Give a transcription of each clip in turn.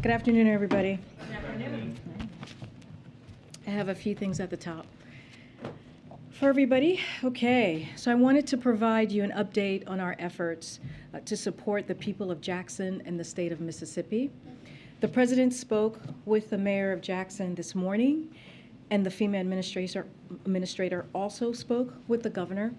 Good afternoon, everybody. Good afternoon. I have a few things at the top. For everybody, okay, so I wanted to provide you an update on our efforts to support the people of Jackson and the state of Mississippi. The President spoke with the mayor of Jackson this morning, and the FEMA administrator also spoke with the governor.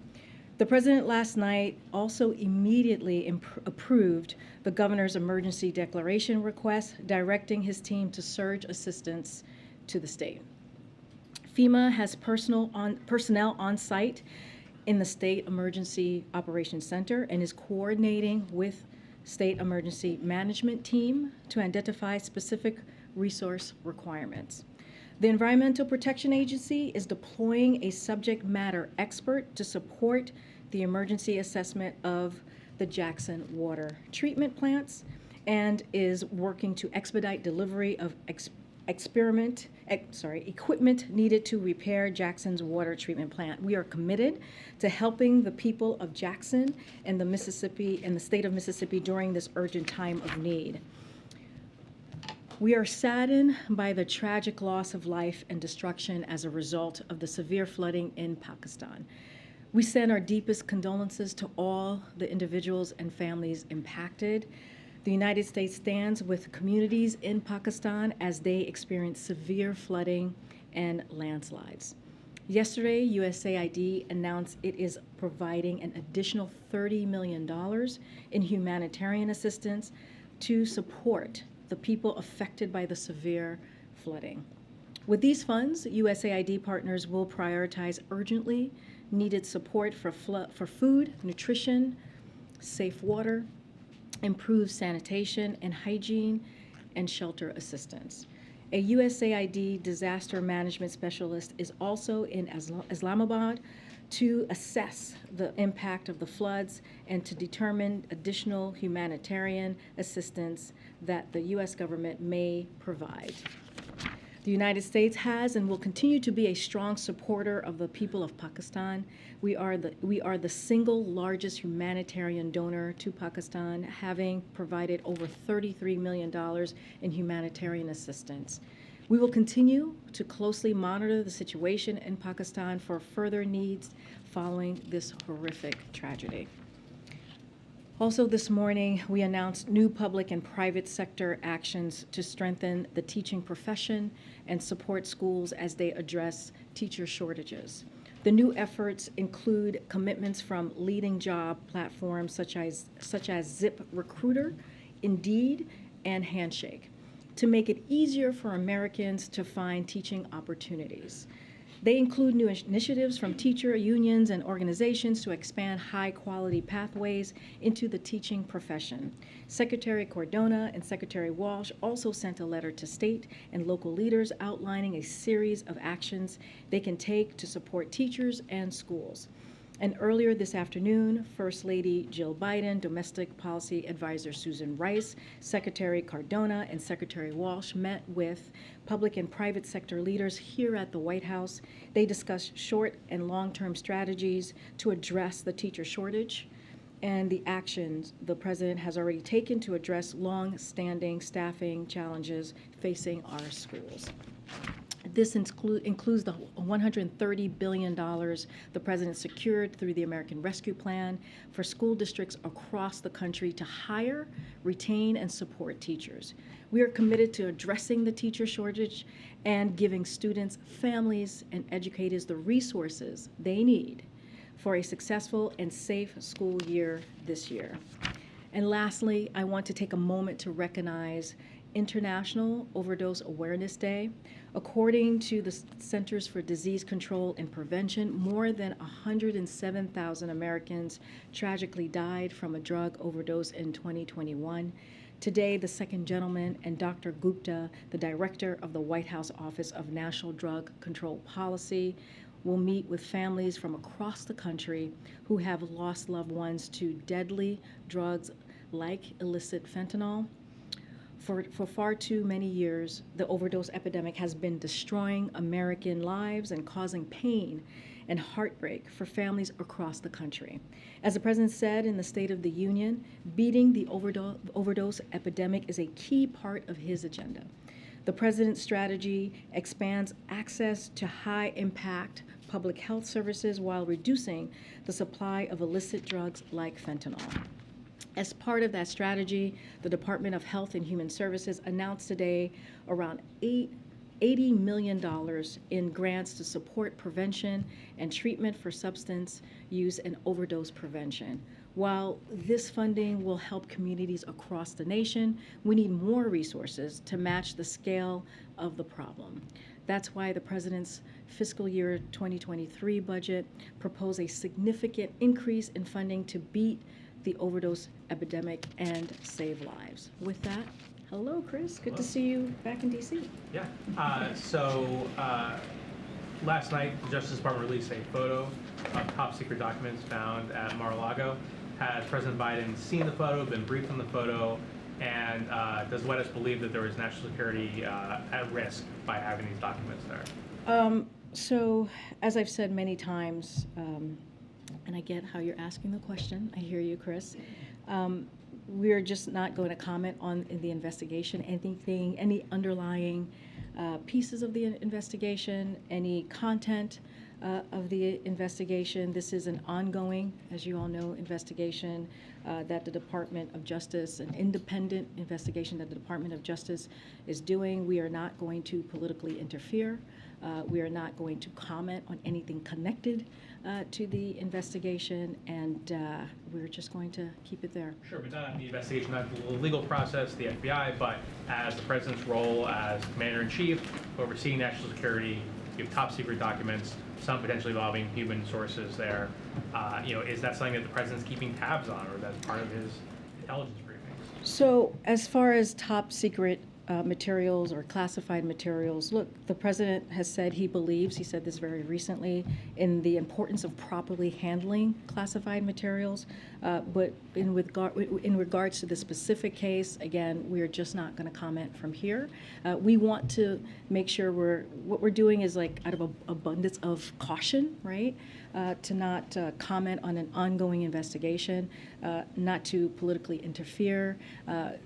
The President last night also immediately approved the governor's emergency declaration request, directing his team to surge assistance to the state. FEMA has personnel on site in the State Emergency Operations Center and is coordinating with State Emergency Management Team to identify specific resource requirements. The Environmental Protection Agency is deploying a subject matter expert to support the emergency assessment of the Jackson water treatment plants and is working to expedite delivery of equipment needed to repair Jackson's water treatment plant. We are committed to helping the people of Jackson and the state of Mississippi during this urgent time of need. We are saddened by the tragic loss of life and destruction as a result of the severe flooding in Pakistan. We send our deepest condolences to all the individuals and families impacted. The United States stands with communities in Pakistan as they experience severe flooding and landslides. Yesterday, USAID announced it is providing an additional $30 million in humanitarian assistance to support the people affected by the severe flooding. With these funds, USAID partners will prioritize urgently needed support for food, nutrition, safe water, improved sanitation and hygiene, and shelter assistance. A USAID disaster management specialist is also in Islamabad to assess the impact of the floods and to determine additional humanitarian assistance that the U.S. government may provide. The United States has and will continue to be a strong supporter of the people of Pakistan. We are the single largest humanitarian donor to Pakistan, having provided over $33 million in humanitarian assistance. We will continue to closely monitor the situation in Pakistan for further needs following this horrific tragedy. Also this morning, we announced new public and private sector actions to strengthen the teaching profession and support schools as they address teacher shortages. The new efforts include commitments from leading job platforms such as ZipRecruiter, Indeed, and Handshake to make it easier for Americans to find teaching opportunities. They include new initiatives from teacher unions and organizations to expand high-quality pathways into the teaching profession. Secretary Cardona and Secretary Walsh also sent a letter to state and local leaders outlining a series of actions they can take to support teachers and schools. And earlier this afternoon, First Lady Jill Biden, Domestic Policy Advisor Susan Rice, Secretary Cardona, and Secretary Walsh met with public and private sector leaders here at the White House. They discussed short and long-term strategies to address the teacher shortage and the actions the President has already taken to address long-standing staffing challenges facing our schools. This includes the $130 billion the President secured through the American Rescue Plan for school districts across the country to hire, retain, and support teachers. We are committed to addressing the teacher shortage and giving students, families, and educators the resources they need for a successful and safe school year this year. And lastly, I want to take a moment to recognize International Overdose Awareness Day. According to the Centers for Disease Control and Prevention, more than 107,000 Americans tragically died from a drug overdose in 2021. Today, the second gentleman and Dr. Gupta, the director of the White House Office of National Drug Control Policy, will meet with families from across the country who have lost loved ones to deadly drugs like illicit fentanyl. For far too many years, the overdose epidemic has been destroying American lives and causing pain and heartbreak for families across the country. As the President said in the State of the Union, beating the overdose epidemic is a key part of his agenda. The President's strategy expands access to high-impact public health services while reducing the supply of illicit drugs like fentanyl. As part of that strategy, the Department of Health and Human Services announced today around $80 million in grants to support prevention and treatment for substance use and overdose prevention. While this funding will help communities across the nation, we need more resources to match the scale of the problem. That's why the President's fiscal year 2023 budget proposed a significant increase in funding to beat the overdose epidemic and save lives. With that, hello, Chris. Good to see you back in D.C. Yeah. Last night, the Justice Department released a photo of top secret documents found at Mar-a-Lago. Has President Biden seen the photo, been briefed on the photo, and does let us believe that there was national security at risk by having these documents there? So, as I've said many times, and I get how you're asking the question. I hear you, Chris. We're just not going to comment on the investigation, any underlying pieces of the investigation, any content of the investigation. This is an ongoing, as you all know, investigation that the Department of Justice, an independent investigation that the Department of Justice is doing. We are not going to politically interfere. We are not going to comment on anything connected to the investigation, and we're just going to keep it there. Sure, but not the investigation, not the legal process, the FBI, but as the President's role as Commander-in-Chief, overseeing national security, you have top secret documents, some potentially involving human sources there. Is that something that the President's keeping tabs on, or that's part of his intelligence briefings? So as far as top secret materials or classified materials, look, the President has said he said this very recently, in the importance of properly handling classified materials. But in regards to the specific case, again, we're just not going to comment from here. We want to make sure what we're doing is like out of abundance of caution, right? To not comment on an ongoing investigation, not to politically interfere.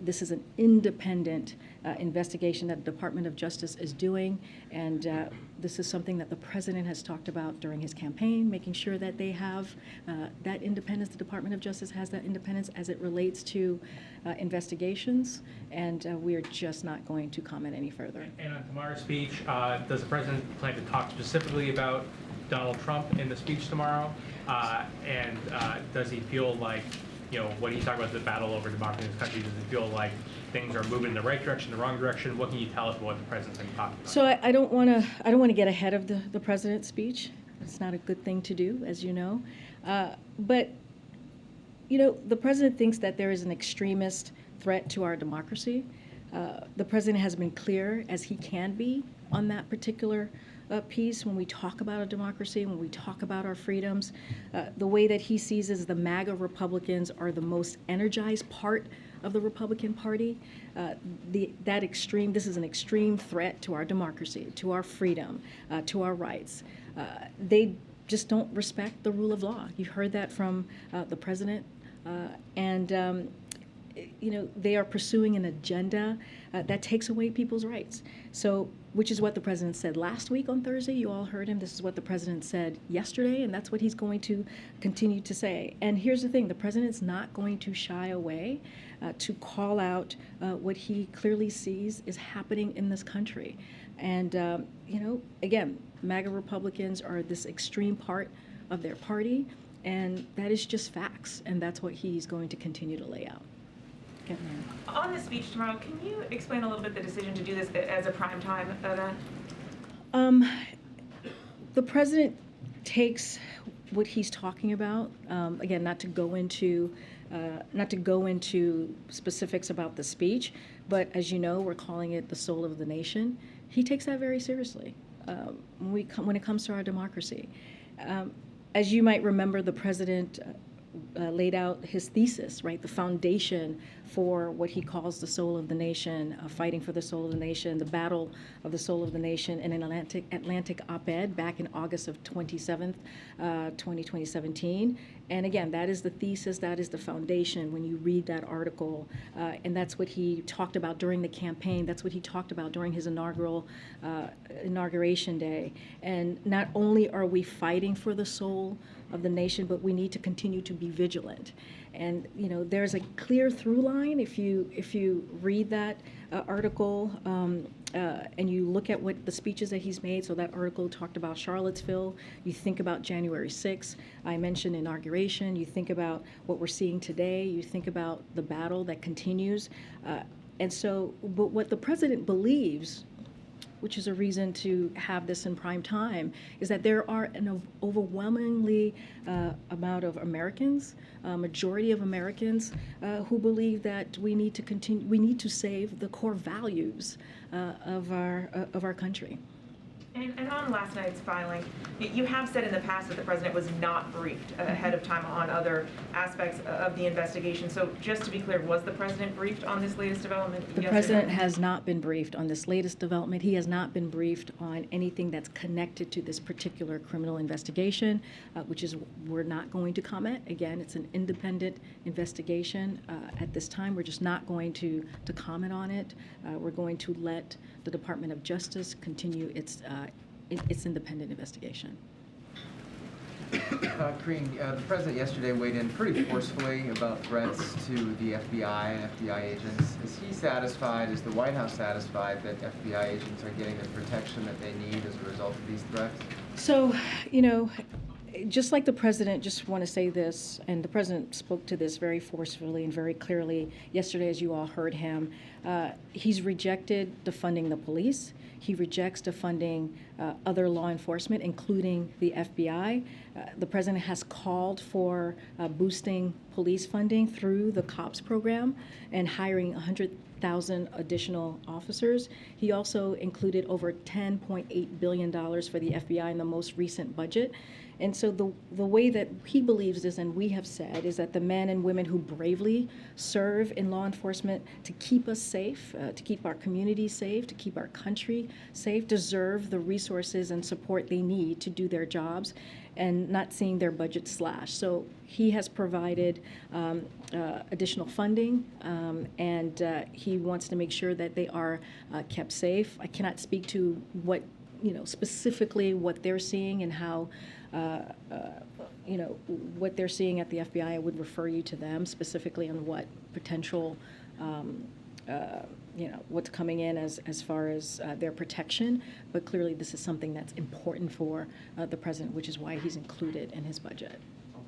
This is an independent investigation that the Department of Justice is doing, and this is something that the President has talked about during his campaign, making sure that they have that independence, the Department of Justice has that independence as it relates to investigations, and we are just not going to comment any further. And on tomorrow's speech, does the President plan to talk specifically about Donald Trump in the speech tomorrow? And does he feel like, what he's talking about, the battle over democracy in this country, does he feel like things are moving in the right direction, the wrong direction? What can you tell us about what the President's going to talk about? So I don't want to get ahead of the President's speech. It's not a good thing to do, as you know. But the President thinks that there is an extremist threat to our democracy. The President has been clear as he can be on that particular piece when we talk about a democracy, when we talk about our freedoms. The way that he sees is the MAGA Republicans are the most energized part of the Republican Party. This is an extreme threat to our democracy, to our freedom, to our rights. They just don't respect the rule of law. You heard that from the President, and they are pursuing an agenda that takes away people's rights. So, which is what the President said last week on Thursday. You all heard him. This is what the President said yesterday, and that's what he's going to continue to say. And here's the thing, the President's not going to shy away to call out what he clearly sees is happening in this country. And, again, MAGA Republicans are this extreme part of their party, and that is just facts, and that's what he's going to continue to lay out. On the speech tomorrow, can you explain a little bit the decision to do this as a primetime event? The President takes what he's talking about, again, not to go into specifics about the speech, but as you know, we're calling it the soul of the nation. He takes that very seriously when it comes to our democracy. As you might remember, the President laid out his thesis, right, the foundation for what he calls the soul of the nation, fighting for the soul of the nation, the battle of the soul of the nation, in an Atlantic op-ed back in August of 2017. And again, that is the thesis, that is the foundation when you read that article. And that's what he talked about during the campaign. That's what he talked about during his inauguration day. And not only are we fighting for the soul of the nation, but we need to continue to be vigilant. And there's a clear through line if you read that article and you look at what the speeches that he's made. So that article talked about Charlottesville. You think about January 6th. I mentioned inauguration. You think about what we're seeing today. You think about the battle that continues. But what the president believes, which is a reason to have this in prime time, is that there are an overwhelmingly amount of Americans, majority of Americans, who believe that we need to save the core values of our country. And on last night's filing, you have said in the past that the president was not briefed ahead of time on other aspects of the investigation. So just to be clear, was the president briefed on this latest development? The president has not been briefed on this latest development. He has not been briefed on anything that's connected to this particular criminal investigation, which is we're not going to comment. Again, it's an independent investigation. At this time, we're just not going to comment on it. We're going to let the Department of Justice continue its independent investigation. Karine, the president yesterday weighed in pretty forcefully about threats to the FBI and FBI agents. Is he satisfied, is the White House satisfied that FBI agents are getting the protection that they need as a result of these threats? So, just like the president, just want to say this, and the president spoke to this very forcefully and very clearly yesterday, as you all heard him. He's rejected defunding the police. He rejects defunding other law enforcement, including the FBI. The president has called for boosting police funding through the COPS program and hiring 100,000 additional officers. He also included over $10.8 billion for the FBI in the most recent budget. And so the way that he believes this, and we have said, is that the men and women who bravely serve in law enforcement to keep us safe, to keep our communities safe, to keep our country safe, deserve the resources and support they need to do their jobs and not seeing their budget slashed. So he has provided additional funding, and he wants to make sure that they are kept safe. I cannot speak to what, specifically what they're seeing and how what they're seeing at the FBI. I would refer you to them specifically on what potential, what's coming in as far as their protection. But clearly, this is something that's important for the president, which is why he's included in his budget.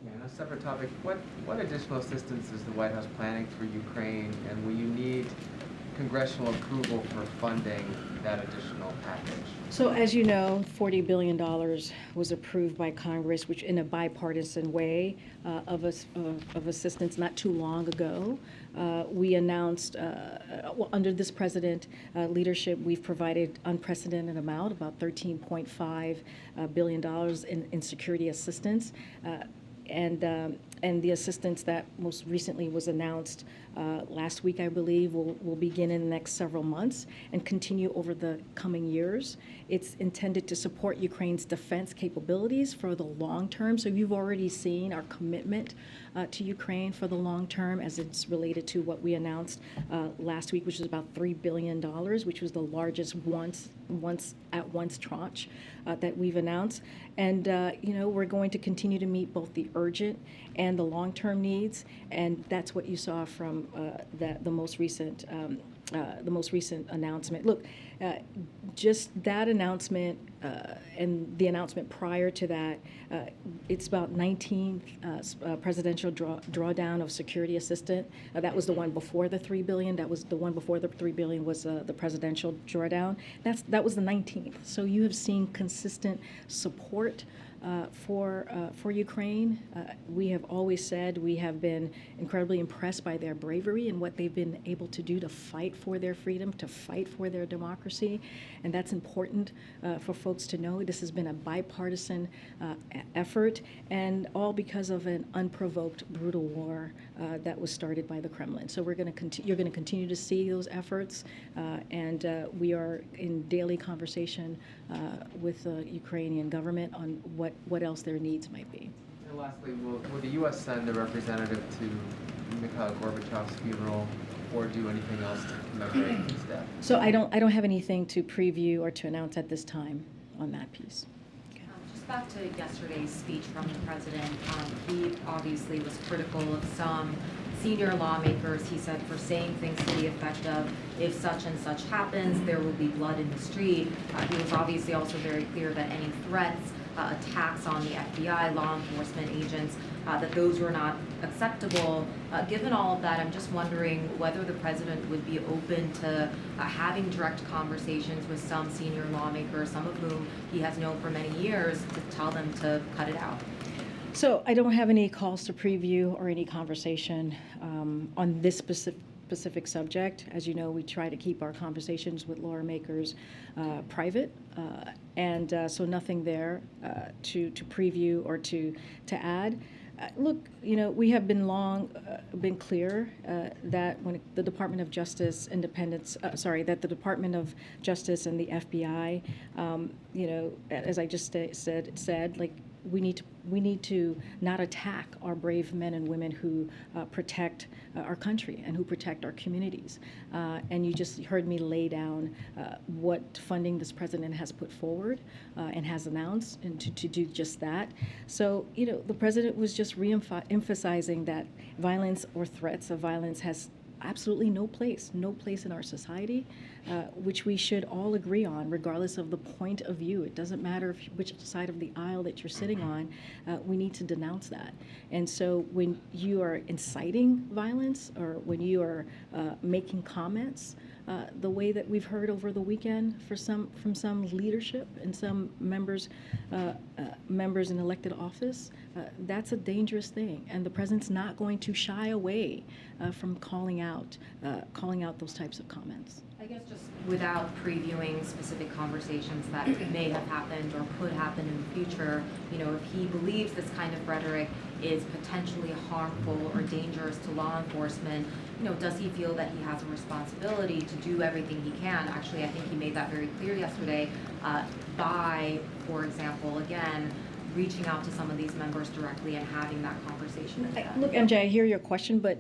Okay, on a separate topic, what additional assistance is the White House planning for Ukraine, and will you need congressional approval for funding that additional package? So as you know, $40 billion was approved by Congress, which in a bipartisan way of assistance not too long ago. We announced, under this president leadership, we've provided unprecedented amount, about $13.5 billion in security assistance. And the assistance that most recently was announced last week, I believe, will begin in the next several months and continue over the coming years. It's intended to support Ukraine's defense capabilities for the long term. So you've already seen our commitment to Ukraine for the long term as it's related to what we announced last week, which is about $3 billion, which was the largest once tranche that we've announced. And, we're going to continue to meet both the urgent and the long-term needs, and that's what you saw from the most recent announcement. Look, just that announcement and the announcement prior to that, it's about 19th presidential drawdown of security assistance. That was the one before the $3 billion. That was the one before the $3 billion was the presidential drawdown. That was the 19th. So you have seen consistent support for Ukraine. We have always said we have been incredibly impressed by their bravery and what they've been able to do to fight for their freedom, to fight for their democracy, and that's important for folks to know. This has been a bipartisan effort, and all because of an unprovoked, brutal war that was started by the Kremlin. So you're going to continue to see those efforts, and we are in daily conversation with the Ukrainian government on what else their needs might be. And lastly, will the U.S. send a representative to Mikhail Gorbachev's funeral or do anything else to commemorate his death? So I don't have anything to preview or to announce at this time on that piece. Just back to yesterday's speech from the president, he obviously was critical of some senior lawmakers, he said, for saying things to the effect of, if such and such happens, there will be blood in the street. He was obviously also very clear that any threats, attacks on the FBI, law enforcement agents, that those were not acceptable. Given all of that, I'm just wondering whether the president would be open to having direct conversations with some senior lawmakers, some of whom he has known for many years, to tell them to cut it out. So I don't have any calls to preview or any conversation on this specific subject. As you know, we try to keep our conversations with lawmakers private, and so nothing there to preview or to add. Look, we have been clear that when the Department of Justice that the Department of Justice and the FBI, as I just said, like, we need to not attack our brave men and women who protect our country and who protect our communities. And you just heard me lay down what funding this president has put forward and has announced, and to do just that. So, the president was just re-emphasizing that violence or threats of violence has absolutely no place in our society, which we should all agree on, regardless of the point of view. It doesn't matter which side of the aisle that you're sitting on, we need to denounce that. And so when you are inciting violence, or when you are making comments, the way that we've heard over the weekend from some leadership and some members in elected office, that's a dangerous thing. And the president's not going to shy away from calling out those types of comments. I guess just without previewing specific conversations that may have happened or could happen in the future, if he believes this kind of rhetoric is potentially harmful or dangerous to law enforcement, does he feel that he has a responsibility to do everything he can? Actually, I think he made that very clear yesterday by, for example, again, reaching out to some of these members directly and having that conversation with them. Look, MJ, I hear your question, but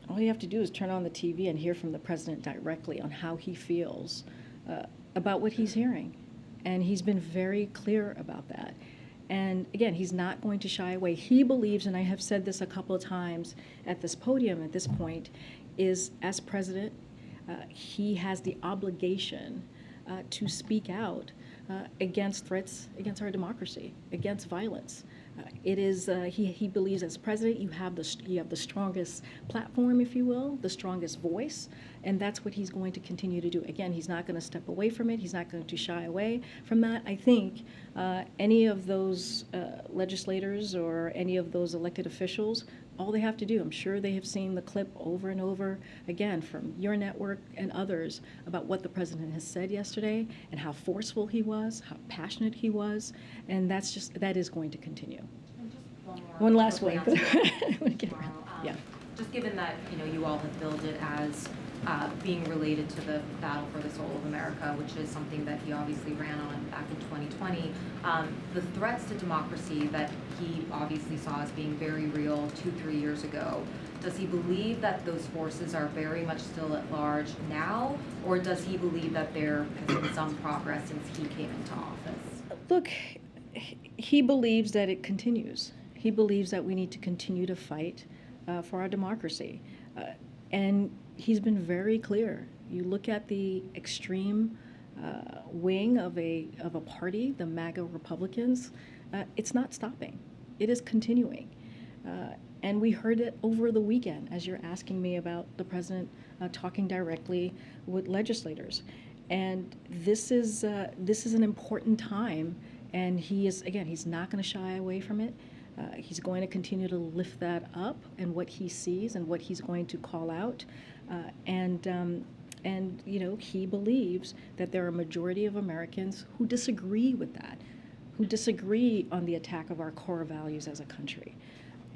all you have to do is turn on the TV and hear from the president directly on how he feels about what he's hearing. And he's been very clear about that. And again, he's not going to shy away. He believes, and I have said this a couple of times at this podium at this point, is as president, he has the obligation to speak out against threats against our democracy, against violence. It is he believes as president you have the strongest platform, if you will, the strongest voice, and that's what he's going to continue to do. Again, he's not going to step away from it. He's not going to shy away from that. I think any of those legislators or any of those elected officials, all they have to do, I'm sure they have seen the clip over and over again from your network and others about what the president has said yesterday and how forceful he was, how passionate he was, and that is going to continue. And just One last quickly one. onto tomorrow. Yeah. Just given that you all have billed it as being related to the battle for the soul of America, which is something that he obviously ran on back in 2020, the threats to democracy that he obviously saw as being very real 2-3 years ago, does he believe that those forces are very much still at large now, or does he believe that there has been some progress since he came into office? Look, he believes that it continues. He believes that we need to continue to fight for our democracy. And he's been very clear. You look at the extreme wing of a party, the MAGA Republicans, it's not stopping. It is continuing. And we heard it over the weekend as you're asking me about the president talking directly with legislators. And this is an important time And he is, again, he's not going to shy away from it. He's going to continue to lift that up and what he sees and what he's going to call out. And you know, he believes that there are a majority of Americans who disagree with that, who disagree on the attack of our core values as a country.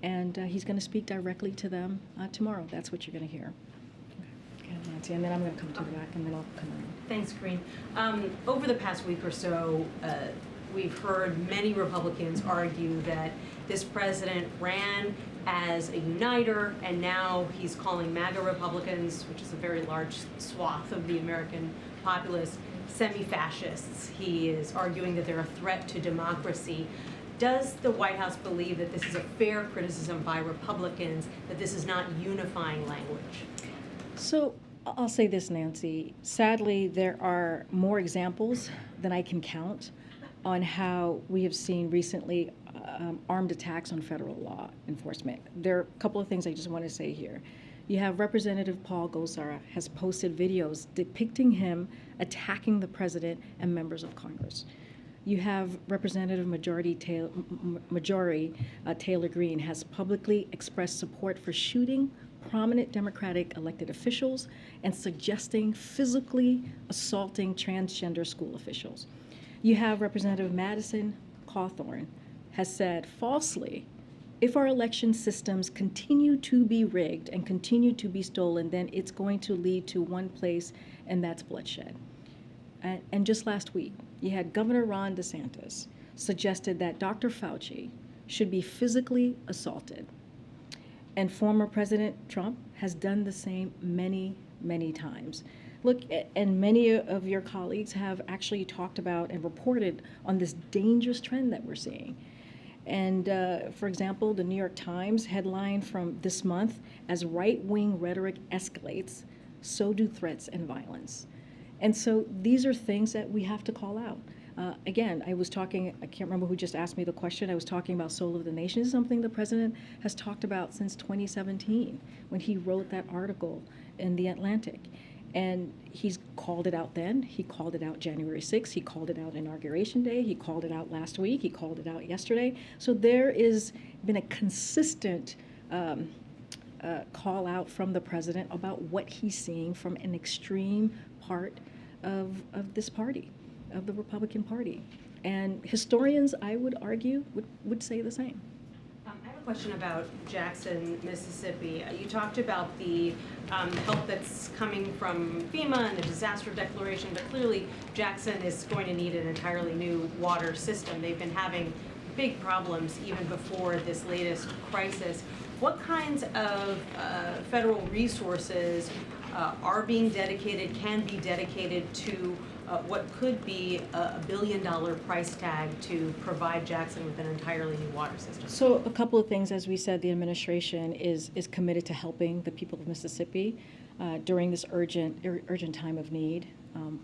And he's going to speak directly to them tomorrow. That's what you're going to hear. Okay, Nancy, and then I'm going to come to the back, and then I'll come around. Thanks, Karine. Over the past week or so, we've heard many Republicans argue that this president ran as a uniter, and now he's calling MAGA Republicans, which is a very large swath of the American populace, semi-fascists. He is arguing that they're a threat to democracy. Does the White House believe that this is a fair criticism by Republicans, that this is not unifying language? So I'll say this, Nancy. Sadly, there are more examples than I can count on how we have seen recently armed attacks on federal law enforcement. There are a couple of things I just want to say here. You have Representative Paul Gosar has posted videos depicting him attacking the president and members of Congress. You have Representative Taylor Greene has publicly expressed support for shooting prominent Democratic elected officials and suggesting physically assaulting transgender school officials. You have Representative Madison Cawthorn has said falsely, if our election systems continue to be rigged and continue to be stolen, then it's going to lead to one place, and that's bloodshed. And just last week, you had Governor Ron DeSantis suggested that Dr. Fauci should be physically assaulted. And former President Trump has done the same many, many times. Look, and many of your colleagues have actually talked about and reported on this dangerous trend that we're seeing. And for example, the New York Times headline from this month, as right-wing rhetoric escalates, so do threats and violence. And so these are things that we have to call out. Again, I was talking, I can't remember who just asked me the question, I was talking about soul of the nation. This is something the president has talked about since 2017 when he wrote that article in The Atlantic. And he's called it out then, he called it out January 6th, he called it out Inauguration Day, he called it out last week, he called it out yesterday. So there is been a consistent call out from the president about what he's seeing from an extreme part of this party, of the Republican Party. And historians, I would argue, would say the same. I have a question about Jackson, Mississippi. You talked about the help that's coming from FEMA and the disaster declaration, but clearly Jackson is going to need an entirely new water system. They've been having big problems even before this latest crisis. What kinds of federal resources are being dedicated, can be dedicated to what could be a $1 billion price tag to provide Jackson with an entirely new water system? So a couple of things. As we said, the administration is committed to helping the people of Mississippi during this urgent time of need.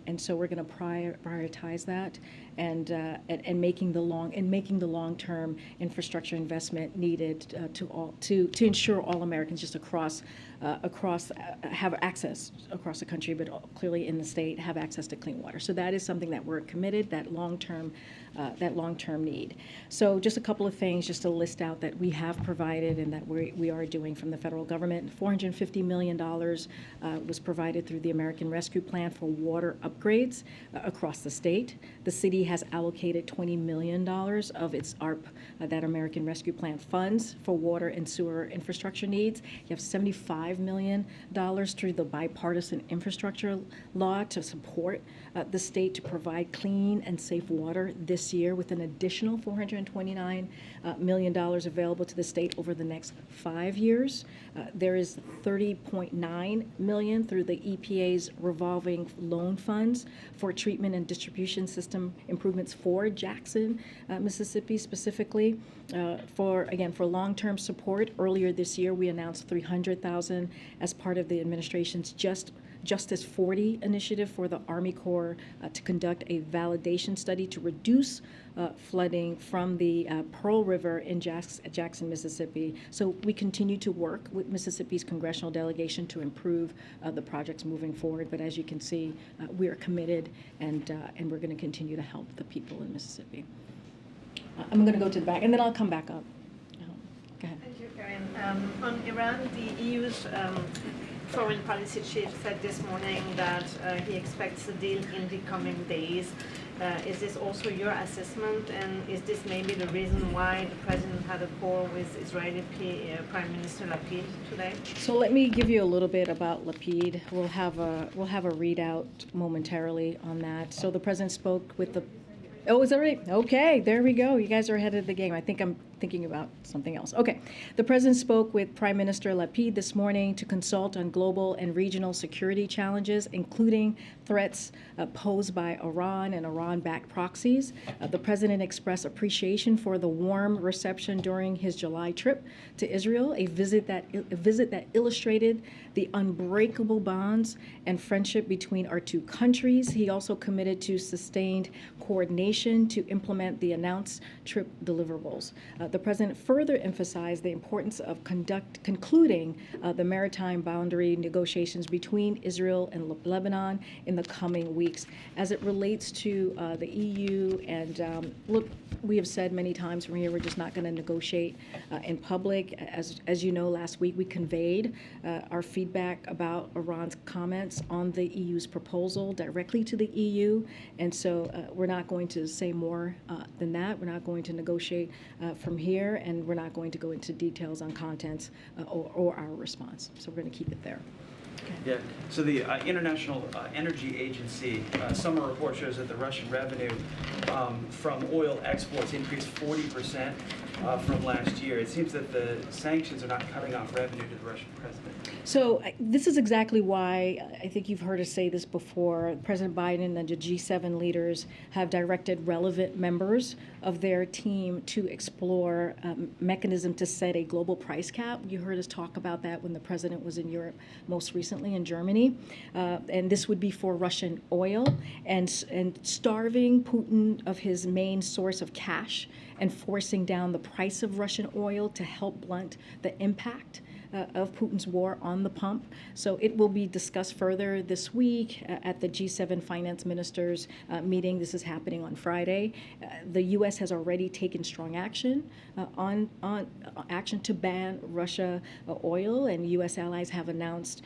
And so we're going to prioritize that and making the long-term infrastructure investment needed to ensure all Americans just across have access across the country, but clearly in the state have access to clean water. So that is something that we're committed, that long-term need. So just a couple of things just to list out that we have provided and that we are doing from the federal government. $450 million was provided through the American Rescue Plan for water upgrades across the state. The city has allocated $20 million of its ARP, that American Rescue Plan funds for water and sewer infrastructure needs. You have $75 million through the bipartisan infrastructure law to support the state to provide clean and safe water this year, with an additional $429 million available to the state over the next 5 years. There is $30.9 million through the EPA's revolving loan funds for treatment and distribution system improvements for Jackson, Mississippi specifically. For long-term support, earlier this year we announced $300,000 as part of the administration's Justice 40 initiative for the Army Corps to conduct a validation study to reduce flooding from the Pearl River in Jackson, Mississippi. So we continue to work with Mississippi's congressional delegation to improve the projects moving forward. But as you can see, we are committed, and we're going to continue to help the people in Mississippi. I'm going to go to the back, and then I'll come back up. Go ahead. Thank you, Karine. On Iran, the EU's foreign policy chief said this morning that he expects a deal in the coming days. Is this also your assessment, and is this maybe the reason why the president had a call with Israeli Prime Minister Lapid today? So let me give you a little bit about Lapid. We'll have a readout momentarily on that. So the president spoke with the. Oh, is that right? Okay, there we go. You guys are ahead of the game. I think I'm thinking about something else. Okay. The president spoke with Prime Minister Lapid this morning to consult on global and regional security challenges, including threats posed by Iran and Iran-backed proxies. The president expressed appreciation for the warm reception during his July trip to Israel, a visit that illustrated the unbreakable bonds and friendship between our two countries. He also committed to sustained coordination to implement the announced trip deliverables. The president further emphasized the importance of concluding the maritime boundary negotiations between Israel and Lebanon in the coming weeks. As it relates to the EU, and look, we have said many times from here, we're just not going to negotiate in public. As you know, last week we conveyed our feedback about Iran's comments on the EU's proposal directly to the EU, and so we're not going to say more than that. We're not going to negotiate from here, and we're not going to go into details on contents or our response. So we're going to keep it there. Yeah, so the International Energy Agency summer report shows that the Russian revenue from oil exports increased 40% from last year. It seems that the sanctions are not cutting off revenue to the Russian president. So this is exactly why I think you've heard us say this before. President Biden and the G7 leaders have directed relevant members of their team to explore mechanism to set a global price cap. You heard us talk about that when the president was in Europe, most recently in Germany. And this would be for Russian oil and starving Putin of his main source of cash and forcing down the price of Russian oil to help blunt the impact of Putin's war on the pump. So it will be discussed further this week at the G7 finance ministers meeting. This is happening on Friday. The U.S. has already taken strong action on action to ban Russia oil, and U.S. allies have announced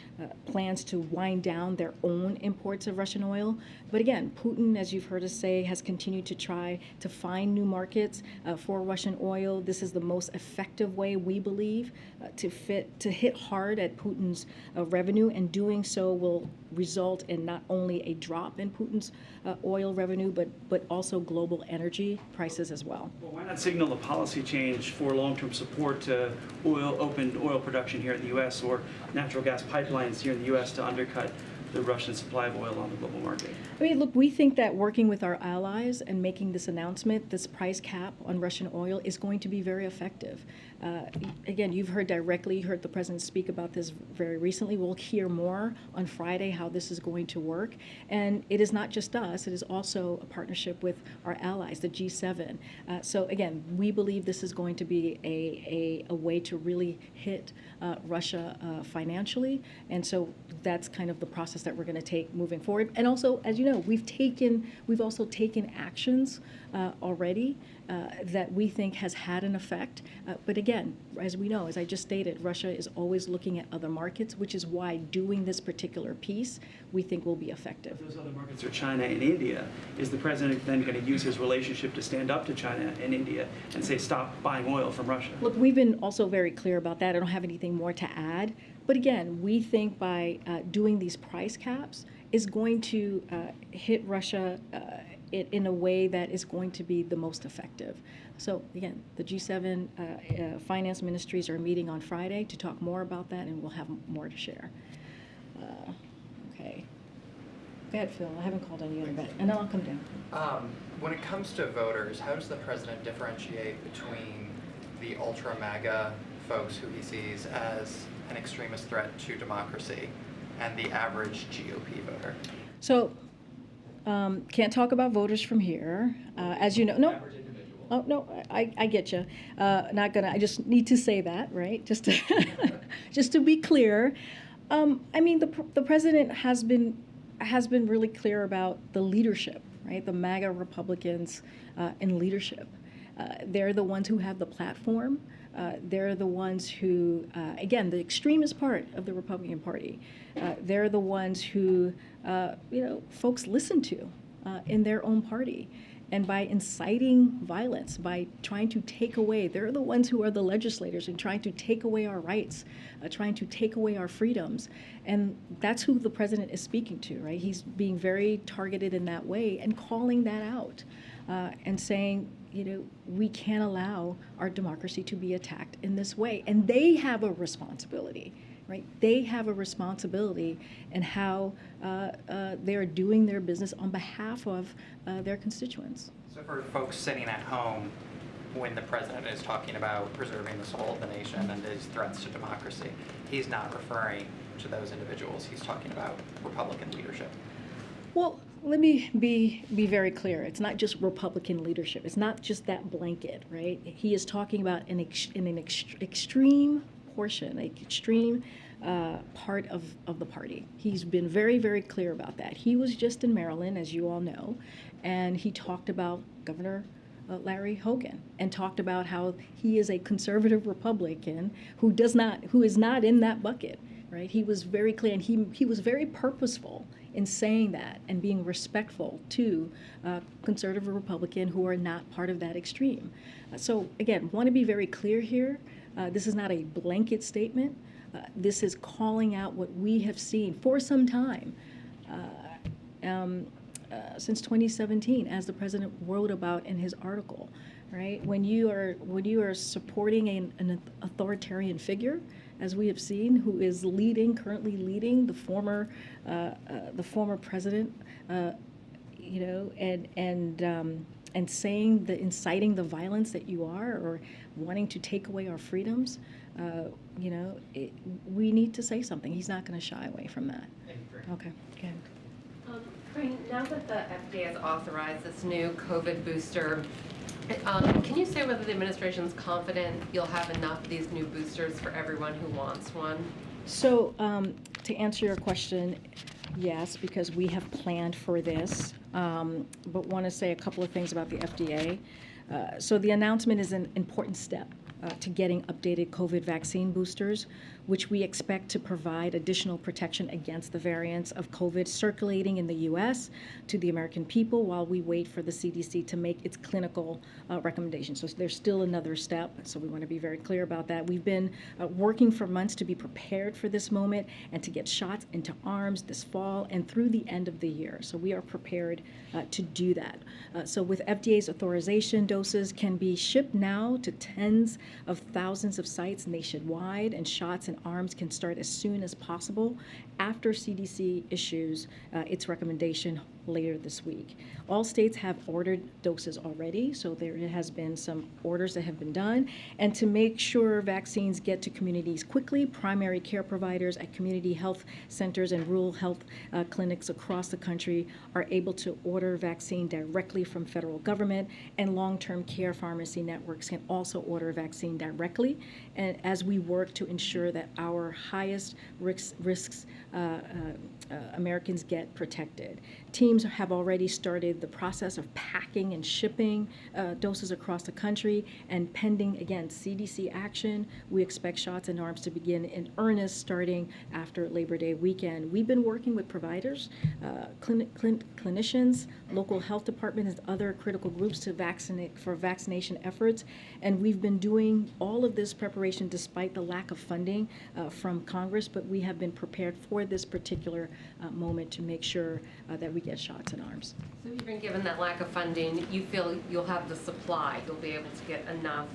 plans to wind down their own imports of Russian oil. But again, Putin, as you've heard us say, has continued to try to find new markets for Russian oil. This is the most effective way, we believe, to hit hard at Putin's revenue, and doing so will result in not only a drop in Putin's oil revenue, but also global energy prices as well. Well, why not signal a policy change for long-term support to open oil production here in the U.S. or natural gas pipelines here in the U.S. to undercut the Russian supply of oil on the global market? I mean, look, we think that working with our allies and making this announcement, this price cap on Russian oil, is going to be very effective. Again, you've heard directly, you heard the president speak about this very recently. We'll hear more on Friday how this is going to work. And it is not just us, it is also a partnership with our allies, the G7. So again, we believe this is going to be a way to really hit Russia financially. And so that's kind of the process that we're going to take moving forward. And also, as you know, we've also taken actions already that we think has had an effect. But again, as we know, as I just stated, Russia is always looking at other markets, which is why doing this particular piece we think will be effective. Those other markets are China and India. Is the president then going to use his relationship to stand up to China and India and say, stop buying oil from Russia? Look, we've been also very clear about that. I don't have anything more to add. But again, we think by doing these price caps is going to hit Russia in a way that is going to be the most effective. So again, the G7 finance ministries are meeting on Friday to talk more about that, and we'll have more to share. Okay. Go ahead, Phil. I haven't called on you in a bit, and then I'll come down. When it comes to voters, how does the president differentiate between the ultra MAGA folks who he sees as an extremist threat to democracy and the average GOP voter? So, can't talk about voters from here. As you know, no. Oh, no, I get you. Not gonna, I just need to say that, right? Just to, just to be clear. I mean, the president has been really clear about the leadership, right? The MAGA Republicans in leadership. They're the ones who have the platform. They're the ones who, again, the extremist part of the Republican Party. They're the ones who, folks listen to in their own party. And by inciting violence, by trying to take away, they're the ones who are the legislators and trying to take away our rights, trying to take away our freedoms. And that's who the president is speaking to, right? He's being very targeted in that way and calling that out and saying, we can't allow our democracy to be attacked in this way. And they have a responsibility, right? They have a responsibility in how they're doing their business on behalf of their constituents. So for folks sitting at home, when the president is talking about preserving the soul of the nation and his threats to democracy, he's not referring to those individuals. He's talking about Republican leadership. Well, let me be very clear. It's not just Republican leadership. It's not just that blanket, right? He is talking about an extreme portion, an extreme part of the party. He's been very, very clear about that. He was just in Maryland, as you all know, and he talked about Governor Larry Hogan and talked about how he is a conservative Republican who is not in that bucket, right? He was very clear, and he was very purposeful in saying that and being respectful to conservative Republican who are not part of that extreme. So again, want to be very clear here. This is not a blanket statement. This is calling out what we have seen for some time, since 2017, as the president wrote about in his article, right? When you are supporting an authoritarian figure, as we have seen, who is currently leading the former president, and saying inciting the violence that you are, or wanting to take away our freedoms, we need to say something. He's not going to shy away from that. Okay, good. Karine, now that the FDA has authorized this new COVID booster, can you say whether the administration's confident you'll have enough of these new boosters for everyone who wants one? So to answer your question, yes, because we have planned for this, but want to say a couple of things about the FDA. So the announcement is an important step to getting updated COVID vaccine boosters, which we expect to provide additional protection against the variants of COVID circulating in the U.S. to the American people while we wait for the CDC to make its clinical recommendations. So there's still another step, so we want to be very clear about that. We've been working for months to be prepared for this moment and to get shots into arms this fall and through the end of the year. So we are prepared to do that. So with FDA's authorization, doses can be shipped now to tens of thousands of sites nationwide, and shots in arms can start as soon as possible after CDC issues its recommendation later this week. All states have ordered doses already, so there has been some orders that have been done. And to make sure vaccines get to communities quickly, primary care providers at community health centers and rural health clinics across the country are able to order vaccine directly from federal government, and long-term care pharmacy networks can also order vaccine directly. And as we work to ensure that our highest risks Americans get protected. Teams have already started the process of packing and shipping doses across the country, and pending, again, CDC action, we expect shots in arms to begin in earnest starting after Labor Day weekend. We've been working with providers, clinicians, local health departments, and other critical groups to vaccinate for vaccination efforts, and we've been doing all of this preparation despite the lack of funding from Congress, but we have been prepared for this particular moment to make sure that we get shots in arms. So even given that lack of funding, you feel you'll have the supply, you'll be able to get enough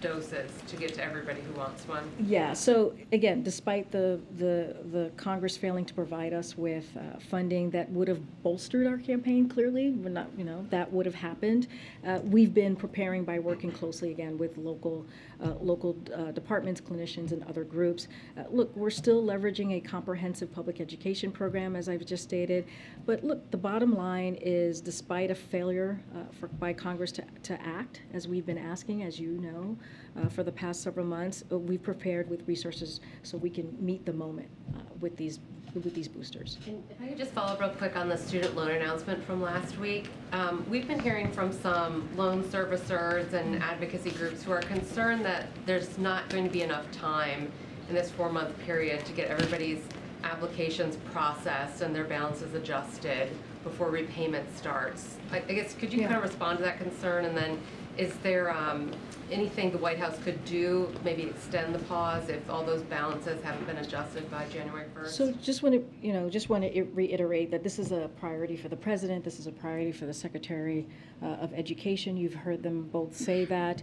doses to get to everybody who wants one? Yeah, so again, despite the Congress failing to provide us with funding that would have bolstered our campaign, clearly, we're not, that would have happened. We've been preparing by working closely again with local departments, clinicians, and other groups. Look, we're still leveraging a comprehensive public education program, as I've just stated. But look, the bottom line is, despite a failure by Congress to act, as we've been asking, as you know, for the past several months, we've prepared with resources so we can meet the moment with these with these boosters. And if I could just follow up real quick on the student loan announcement from last week. We've been hearing from some loan servicers and advocacy groups who are concerned that there's not going to be enough time in this 4-month period to get everybody's applications processed and their balances adjusted before repayment starts. I guess, could you kind of respond to that concern? And then is there anything the White House could do, maybe extend the pause if all those balances haven't been adjusted by January 1st? So just want to reiterate that this is a priority for the president. This is a priority for the Secretary of Education. You've heard them both say that.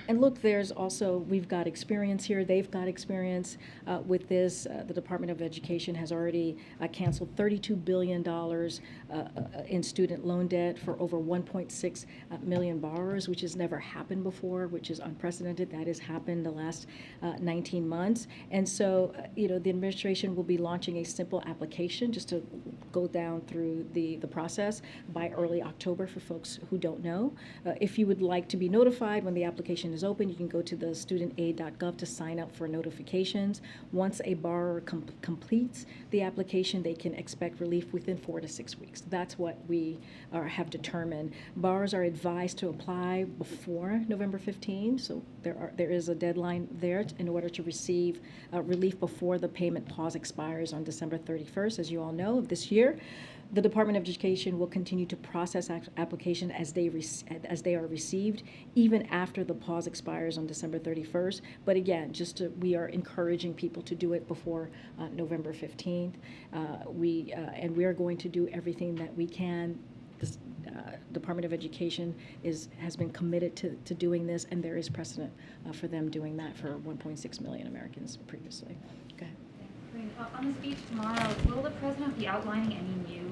And look, there's also, we've got experience here. They've got experience with this. The Department of Education has already canceled $32 billion in student loan debt for over 1.6 million borrowers, which has never happened before, which is unprecedented. That has happened the last 19 months. And so, the administration will be launching a simple application just to go down through the process by early October for folks who don't know. If you would like to be notified when the application is open, you can go to the studentaid.gov to sign up for notifications. Once a borrower completes the application, they can expect relief within 4 to 6 weeks. That's what we have determined. Borrowers are advised to apply before November 15, so there is a deadline there in order to receive relief before the payment pause expires on December 31st, as you all know, of this year. The Department of Education will continue to process applications as they are received, even after the pause expires on December 31st. But again, we are encouraging people to do it before November 15th. And we are going to do everything that we can. The Department of Education has been committed to doing this, and there is precedent for them doing that for 1.6 million Americans previously. Okay. On the speech tomorrow, will the president be outlining any new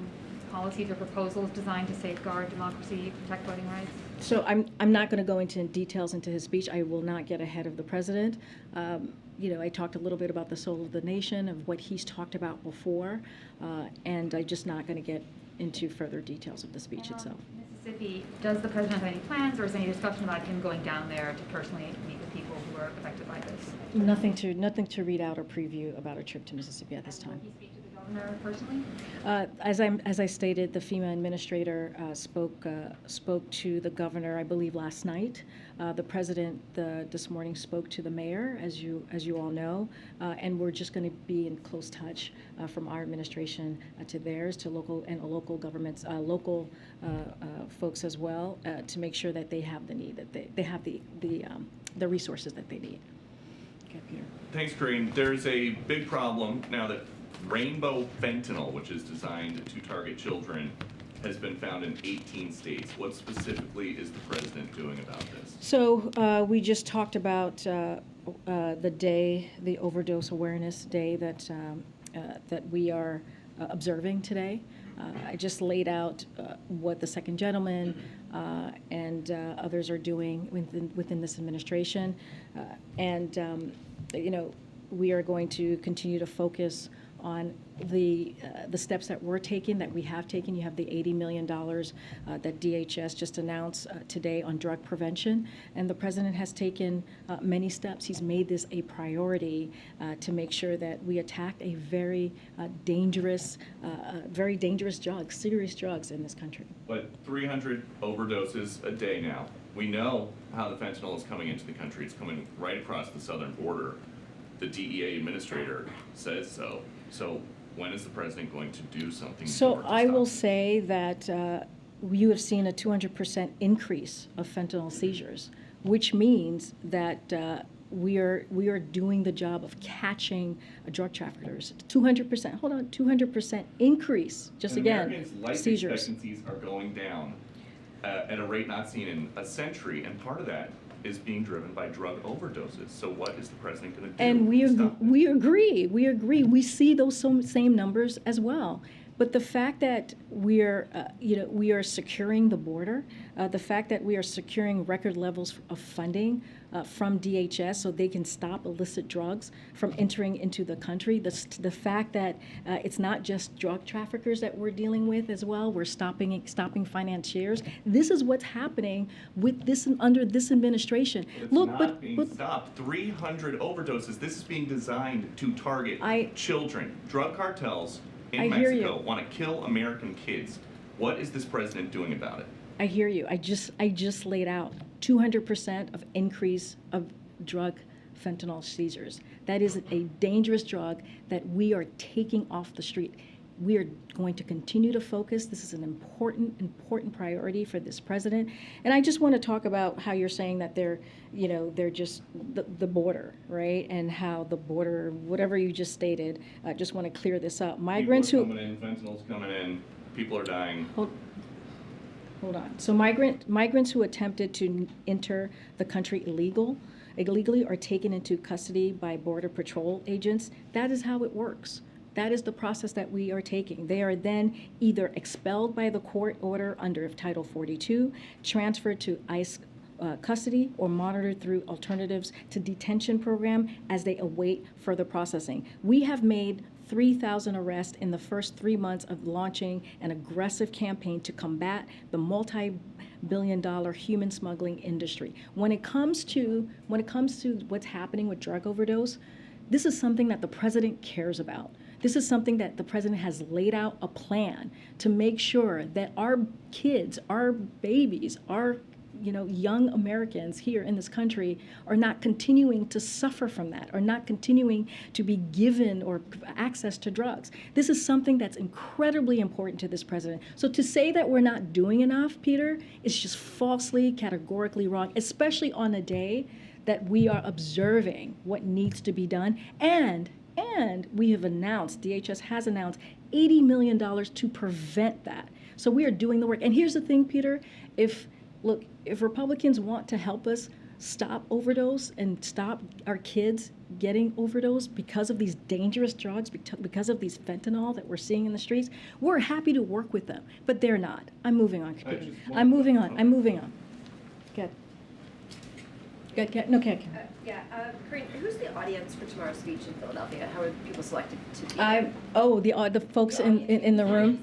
policies or proposals designed to safeguard democracy, protect voting rights? So I'm not going to go into details into his speech. I will not get ahead of the president. I talked a little bit about the soul of the nation, of what he's talked about before, and I'm just not going to get into further details of the speech itself. Mississippi, does the president have any plans, or is there any discussion about him going down there to personally meet with people who are affected by this? Nothing to read out or preview about a trip to Mississippi at this time. Will he speak to the governor personally? As I stated, the FEMA administrator spoke to the governor, I believe, last night. The president this morning spoke to the mayor, as you all know, and we're just going to be in close touch from our administration to theirs, to local governments, local folks as well, to make sure that they have the need, that they have the resources that they need. Okay, Peter. Thanks, Karine. There's a big problem now that rainbow fentanyl, which is designed to target children, has been found in 18 states. What specifically is the president doing about this? So we just talked about the overdose awareness day that we are observing today. I just laid out what the second gentleman and others are doing within this administration, we are going to continue to focus on the steps that we're taking, that we have taken. You have the $80 million that DHS just announced today on drug prevention, and the president has taken many steps. He's made this a priority to make sure that we attack a very dangerous drugs, serious drugs in this country. But 300 overdoses a day now. We know how the fentanyl is coming into the country. It's coming right across the southern border. The DEA administrator says so. So when is the president going to do something? So I will say that you have seen a 200% increase of fentanyl seizures, which means that we are doing the job of catching drug traffickers. 200%, hold on, 200% increase, just and again, Americans' life seizures. expectancies are going down at a rate not seen in a century, and part of that is being driven by drug overdoses. So what is the president going to do? And we agree. We see those same numbers as well. But the fact that we are securing the border, the fact that we are securing record levels of funding from DHS so they can stop illicit drugs from entering into the country, the fact that it's not just drug traffickers that we're dealing with as well, we're stopping financiers. This is what's happening with this under this administration. It's not being stopped. 300 overdoses. This is being designed to target children. Drug cartels in Mexico want to kill American kids. What is this president doing about it? I hear you. I just laid out 200% of increase of drug fentanyl seizures. That is a dangerous drug that we are taking off the street. We are going to continue to focus. This is an important priority for this president. And I just want to talk about how you're saying that they're just the border, right? And how the border, whatever you just stated, I just want to clear this up. Migrants people are coming in, fentanyl's coming in, people are dying. Hold on. So migrants who attempted to enter the country illegally are taken into custody by Border Patrol agents. That is how it works. That is the process that we are taking. They are then either expelled by the court order under Title 42, transferred to ICE custody, or monitored through alternatives to detention program as they await further processing. We have made 3,000 arrests in the first 3 months of launching an aggressive campaign to combat the multi-billion-dollar human smuggling industry. When it comes to what's happening with drug overdose, this is something that the president cares about. This is something that the president has laid out a plan to make sure that our kids, our babies, our young Americans here in this country are not continuing to suffer from that, are not continuing to be given or access to drugs. This is something that's incredibly important to this president. So to say that we're not doing enough, Peter, is just falsely, categorically wrong, especially on a day that we are observing what needs to be done. And we have announced, DHS has announced, $80 million to prevent that. So we are doing the work. And here's the thing, Peter, if Republicans want to help us stop overdose and stop our kids getting overdosed because of these dangerous drugs, because of these fentanyl that we're seeing in the streets, we're happy to work with them. But they're not. I'm moving on. I'm moving on. Good. No, okay. Karine, who's the audience for tomorrow's speech in Philadelphia? How are people selected to be? The folks in the room.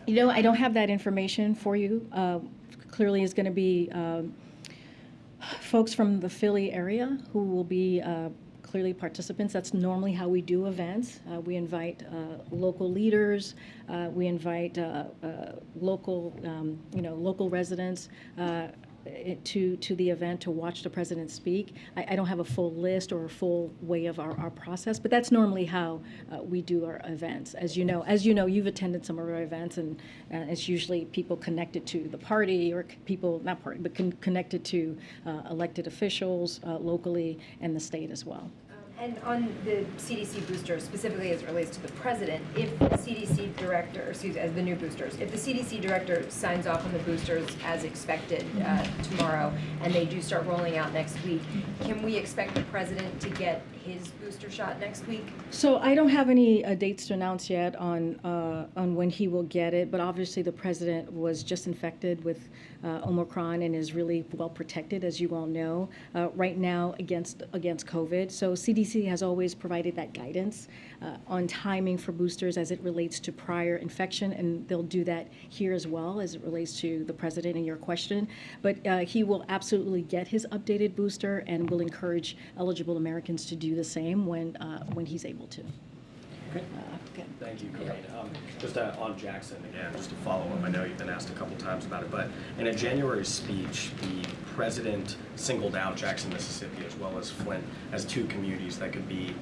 I don't have that information for you. Clearly is going to be folks from the Philly area who will be clearly participants. That's normally how we do events. We invite local leaders. We invite local residents to the event to watch the president speak. I don't have a full list or a full way of our process, but that's normally how we do our events. As you know, you've attended some of our events, and it's usually people connected to the party, or people, not party, but connected to elected officials locally and the state as well. And on the CDC boosters, specifically as it relates to the president, if the CDC director, as the new boosters, if the CDC director signs off on the boosters as expected tomorrow, and they do start rolling out next week, can we expect the president to get his booster shot next week? So I don't have any dates to announce yet on when he will get it, but obviously the president was just infected with Omicron and is really well protected, as you all know, right now against COVID. So CDC has always provided that guidance on timing for boosters as it relates to prior infection, and they'll do that here as well as it relates to the president and your question. But he will absolutely get his updated booster and will encourage eligible Americans to do the same when he's able to. Okay. Thank you, Karine. Just on Jackson again, just to follow up, I know you've been asked a couple times about it, but in a January speech, the president singled out Jackson, Mississippi, as well as Flint, as two communities that could be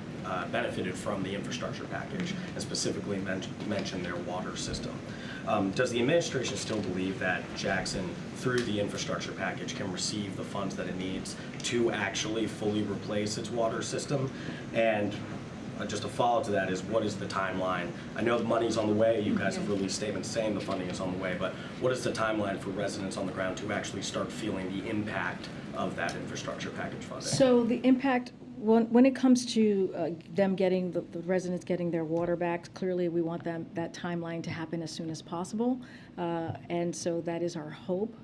benefited from the infrastructure package, and specifically mentioned their water system. Does the administration still believe that Jackson, through the infrastructure package, can receive the funds that it needs to actually fully replace its water system? And just a follow-up to that is, what is the timeline? I know the money's on the way. You guys have released statements saying the funding is on the way, but what is the timeline for residents on the ground to actually start feeling the impact of that infrastructure package funding? So the impact when it comes to them getting, the residents getting their water back, clearly we want that timeline to happen as soon as possible. And so that is our hope,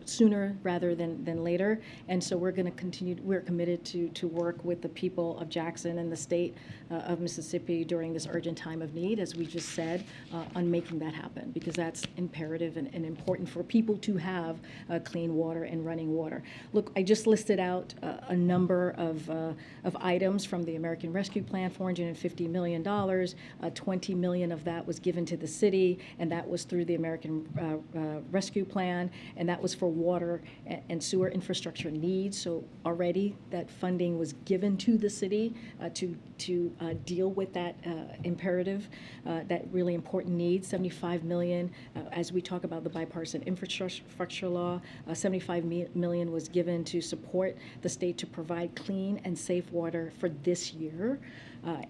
sooner rather than later. And so we're going to continue, we're committed to work with the people of Jackson and the state of Mississippi during this urgent time of need, as we just said, on making that happen, because that's imperative and important for people to have clean water and running water. Look, I just listed out a number of items from the American Rescue Plan, $450 million. 20 million of that was given to the city, and that was through the American Rescue Plan, and that was for water and sewer infrastructure needs. So already that funding was given to the city to deal with that imperative, that really important need. 75 million, as we talk about the bipartisan infrastructure law, 75 million was given to support the state to provide clean and safe water for this year.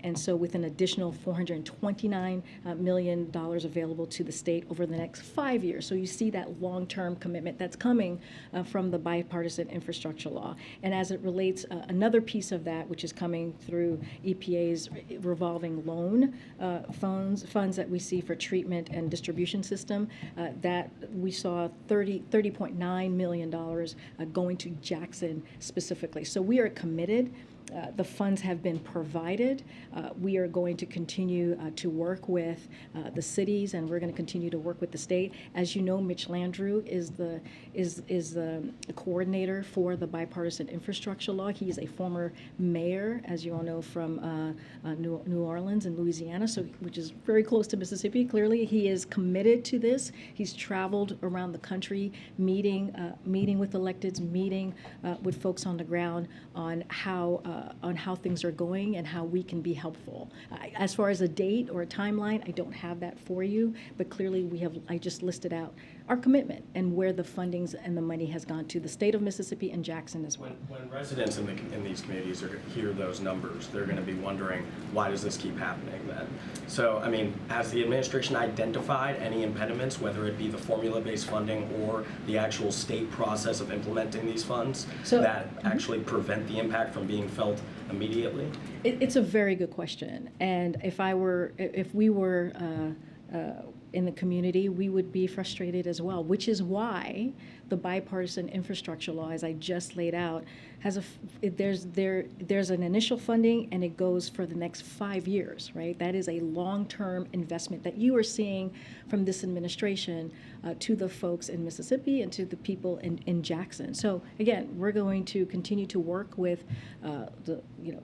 And so with an additional $429 million available to the state over the next 5 years. So you see that long-term commitment that's coming from the bipartisan infrastructure law. And as it relates, another piece of that, which is coming through EPA's revolving loan funds that we see for treatment and distribution system, that we saw $30.9 million going to Jackson specifically. So we are committed. The funds have been provided. We are going to continue to work with the cities, and we're going to continue to work with the state. As you know, Mitch Landrieu is the coordinator for the bipartisan infrastructure law. He is a former mayor, as you all know, from New Orleans and Louisiana, so which is very close to Mississippi. Clearly, he is committed to this. He's traveled around the country, meeting with electeds, meeting with folks on the ground on how things are going and how we can be helpful. As far as a date or a timeline, I don't have that for you, but clearly I just listed out our commitment and where the fundings and the money has gone to the state of Mississippi and Jackson as well. When residents in these communities hear those numbers, they're going to be wondering, why does this keep happening then? So, I mean, has the administration identified any impediments, whether it be the formula-based funding or the actual state process of implementing these funds, that actually prevent the impact from being felt immediately? It's a very good question. And if we were in the community, we would be frustrated as well, which is why the bipartisan infrastructure law, as I just laid out, there's an initial funding and it goes for the next 5 years, right? That is a long-term investment that you are seeing from this administration to the folks in Mississippi and to the people in Jackson. So again, we're going to continue to work with the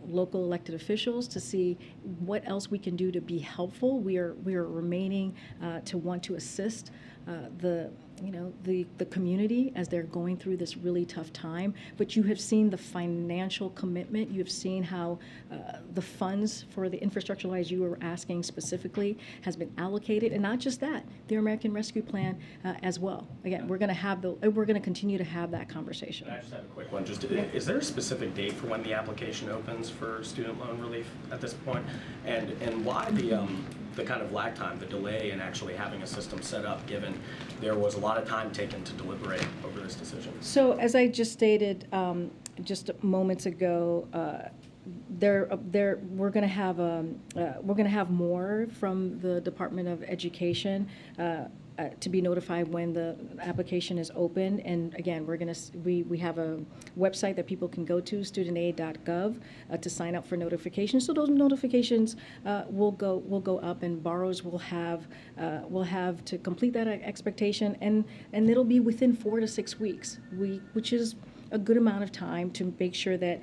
local elected officials to see what else we can do to be helpful. We are remaining to want to assist the community as they're going through this really tough time. But you have seen the financial commitment. You have seen how the funds for the infrastructure, as you were asking specifically, has been allocated, and not just that, the American Rescue Plan as well. Again, we're going to continue to have that conversation. I just have a quick one. Is there a specific date for when the application opens for student loan relief at this point, and why the kind of lag time, the delay in actually having a system set up, given there was a lot of time taken to deliberate over this decision? So as I just stated just moments ago, we're going to have more from the Department of Education to be notified when the application is open. And again, we have a website that people can go to, studentaid.gov, to sign up for notifications. So those notifications will go up, and borrowers will have to complete that expectation, and it'll be within 4 to 6 weeks, which is a good amount of time to make sure that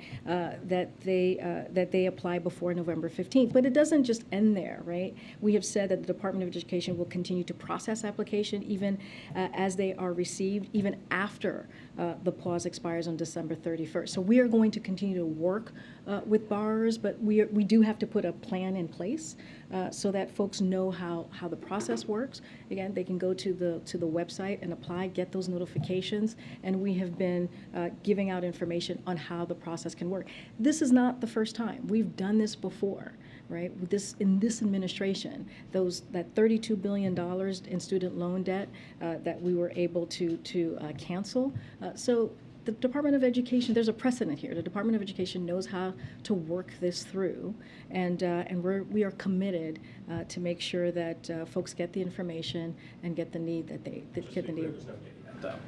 they apply before November 15th. But it doesn't just end there, right? We have said that the Department of Education will continue to process application even as they are received, even after the pause expires on December 31st. So we are going to continue to work with borrowers, but we do have to put a plan in place so that folks know how the process works. Again, they can go to the website and apply, get those notifications, and we have been giving out information on how the process can work. This is not the first time. We've done this before, right? In this administration, that $32 billion in student loan debt that we were able to cancel. So the Department of Education, there's a precedent here. The Department of Education knows how to work this through, and we are committed to make sure that folks get the information and get the need that they get the need. There's no date yet, though.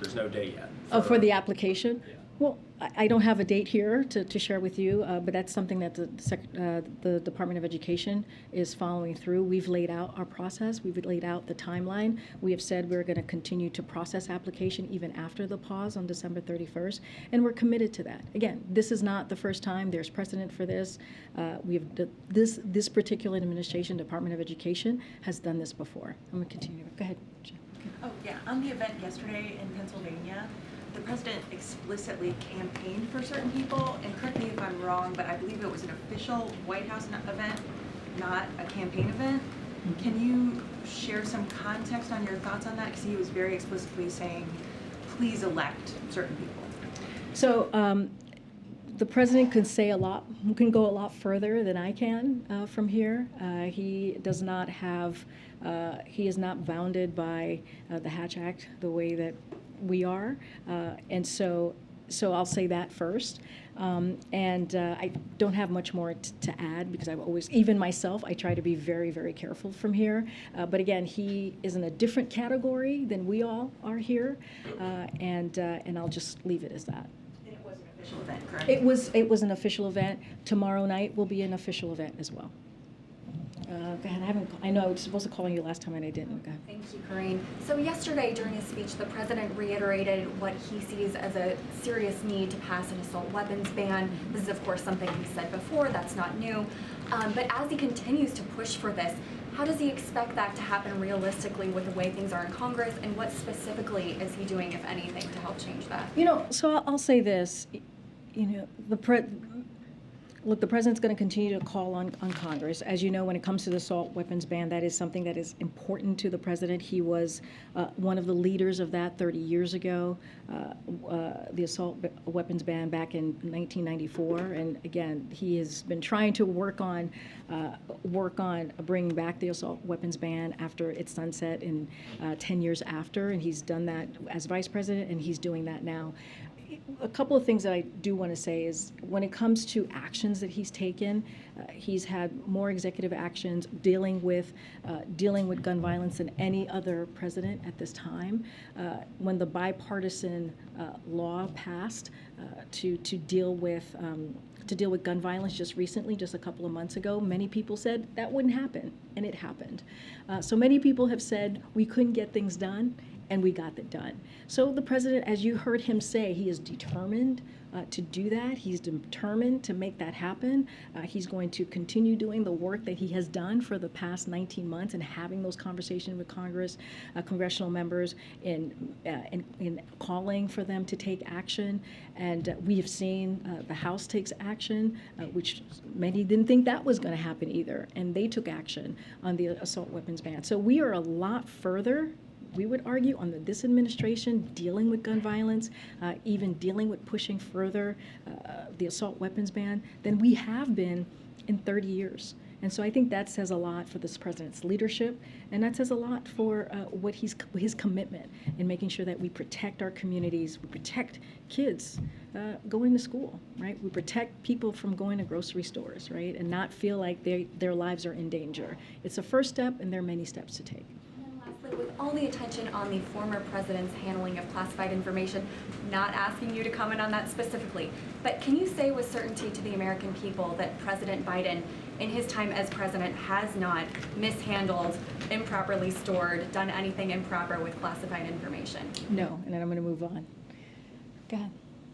There's no date yet. Oh, for the application? Well, I don't have a date here to share with you, but that's something that the Department of Education is following through. We've laid out our process. We've laid out the timeline. We have said we're going to continue to process application even after the pause on December 31st, and we're committed to that. Again, this is not the first time. There's precedent for this. This particular administration, Department of Education, has done this before. I'm going to continue. Go ahead, Jen. Oh, yeah. On the event yesterday in Pennsylvania, the president explicitly campaigned for certain people, and correct me if I'm wrong, but I believe it was an official White House event, not a campaign event. Can you share some context on your thoughts on that? Because he was very explicitly saying, please elect certain people. So the president can say a lot, can go a lot further than I can from here. He does not have, he is not bounded by the Hatch Act the way that we are, and so I'll say that first. I don't have much more to add because I've always, even myself, I try to be very, very careful from here. But again, he is in a different category than we all are here, and I'll just leave it as that. And it was an official event, correct? It was an official event. Tomorrow night will be an official event as well. Go ahead. I know I was supposed to call you last time and I didn't. Go ahead. Thank you, Karine. So yesterday during his speech, the president reiterated what he sees as a serious need to pass an assault weapons ban. This is, of course, something he said before. That's not new. But as he continues to push for this, how does he expect that to happen realistically with the way things are in Congress? And what specifically is he doing, if anything, to help change that? So I'll say this. Look, the president's going to continue to call on Congress. As you know, when it comes to the assault weapons ban, that is something that is important to the president. He was one of the leaders of that 30 years ago, the assault weapons ban back in 1994. And again, he has been trying to work on bringing back the assault weapons ban after its sunset in 10 years after. And he's done that as vice president, and he's doing that now. A couple of things that I do want to say is when it comes to actions that he's taken, he's had more executive actions dealing with gun violence than any other president at this time. When the bipartisan law passed to deal with gun violence just recently, just a couple of months ago, many people said that wouldn't happen, and it happened. So many people have said we couldn't get things done, and we got that done. So the president, as you heard him say, he is determined to do that. He's determined to make that happen. He's going to continue doing the work that he has done for the past 19 months and having those conversations with Congress, congressional members, in calling for them to take action. And we have seen the House takes action, which many didn't think that was going to happen either. And they took action on the assault weapons ban. So we are a lot further, we would argue, on this administration dealing with gun violence, even dealing with pushing further the assault weapons ban than we have been in 30 years. And so I think that says a lot for this president's leadership, and that says a lot for what his commitment in making sure that we protect our communities, we protect kids going to school, right? We protect people from going to grocery stores, right, and not feel like their lives are in danger. It's a first step, and there are many steps to take. With all the attention on the former president's handling of classified information, not asking you to comment on that specifically, but can you say with certainty to the American people that President Biden, in his time as president, has not mishandled, improperly stored, done anything improper with classified information? No, and then I'm going to move on. Go ahead.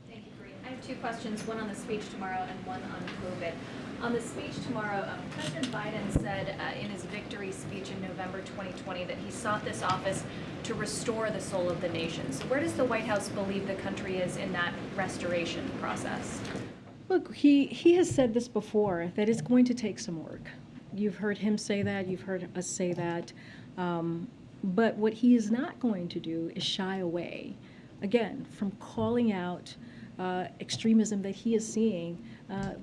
Thank you, Karine. I have two questions, one on the speech tomorrow and one on COVID. On the speech tomorrow, President Biden said in his victory speech in November 2020 that he sought this office to restore the soul of the nation. So where does the White House believe the country is in that restoration process? Look, he has said this before, that it's going to take some work. You've heard him say that, you've heard us say that. But what he is not going to do is shy away, again, from calling out extremism that he is seeing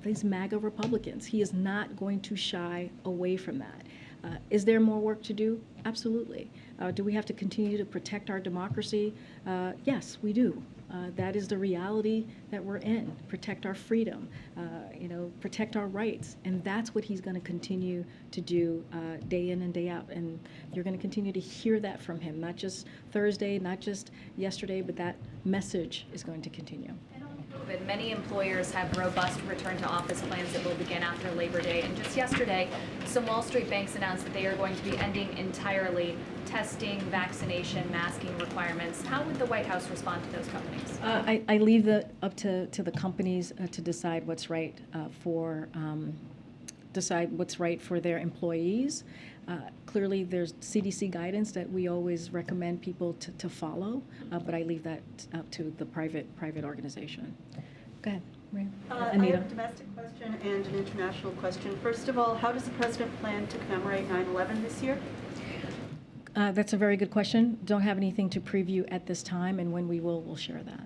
these MAGA Republicans. He is not going to shy away from that. Is there more work to do? Absolutely. Do we have to continue to protect our democracy? Yes, we do. That is the reality that we're in. Protect our freedom, protect our rights. And that's what he's going to continue to do day in and day out. And you're going to continue to hear that from him, not just Thursday, not just yesterday, but that message is going to continue. COVID, many employers have robust return to office plans that will begin after Labor Day. And just yesterday, some Wall Street banks announced that they are going to be ending entirely testing, vaccination, masking requirements. How would the White House respond to those companies? I leave that up to the companies to decide what's right for their employees. Clearly, there's CDC guidance that we always recommend people to follow, but I leave that up to the private organization. Go ahead, Maria. I Anita. have a domestic question and an international question. First of all, how does the president plan to commemorate 9/11 this year? That's a very good question. Don't have anything to preview at this time, and when we will, we'll share that.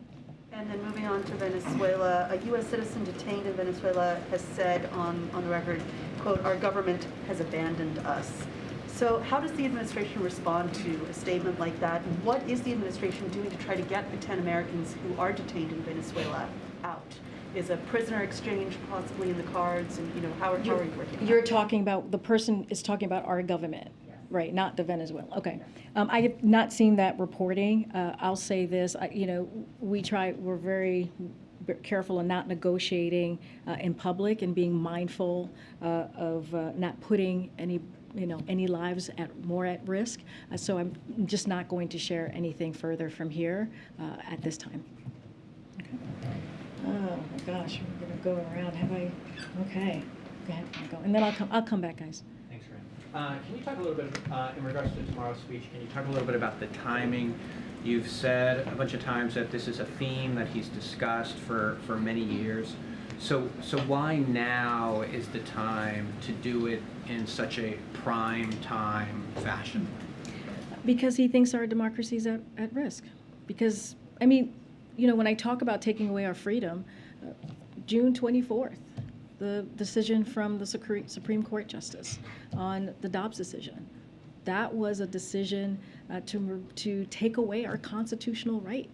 And then moving on to Venezuela, a U.S. citizen detained in Venezuela has said on the record, quote, "Our government has abandoned us." So how does the administration respond to a statement like that? And what is the administration doing to try to get the 10 Americans who are detained in Venezuela out? Is a prisoner exchange possibly in the cards? And, how are you working on You're that? talking about, the person is talking about our government, right, not the Venezuela. Okay. I have not seen that reporting. I'll say this, we're very careful in not negotiating in public and being mindful of not putting any lives more at risk. So I'm just not going to share anything further from here at this time. Okay. Oh my gosh, we're gonna go around. Okay. Go ahead, Michael. And then I'll come back, guys. Thanks, Karine. Can you talk a little bit, in regards to tomorrow's speech, can you talk a little bit about the timing? You've said a bunch of times that this is a theme that he's discussed for many years. So why now is the time to do it in such a prime time fashion? Because he thinks our democracy is at risk. Because, when I talk about taking away our freedom, June 24th, the decision from the Supreme Court Justice on the Dobbs decision, that was a decision to take away our constitutional right.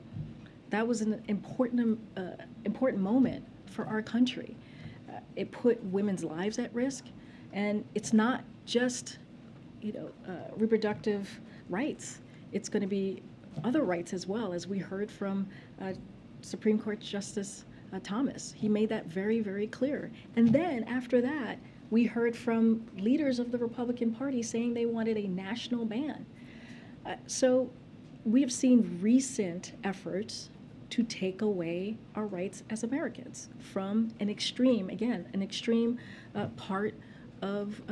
That was an important moment for our country. It put women's lives at risk, and it's not just reproductive rights. It's going to be other rights as well, as we heard from Supreme Court Justice Thomas. He made that very, very clear. And then after that, we heard from leaders of the Republican Party saying they wanted a national ban. So we have seen recent efforts to take away our rights as Americans from an extreme part of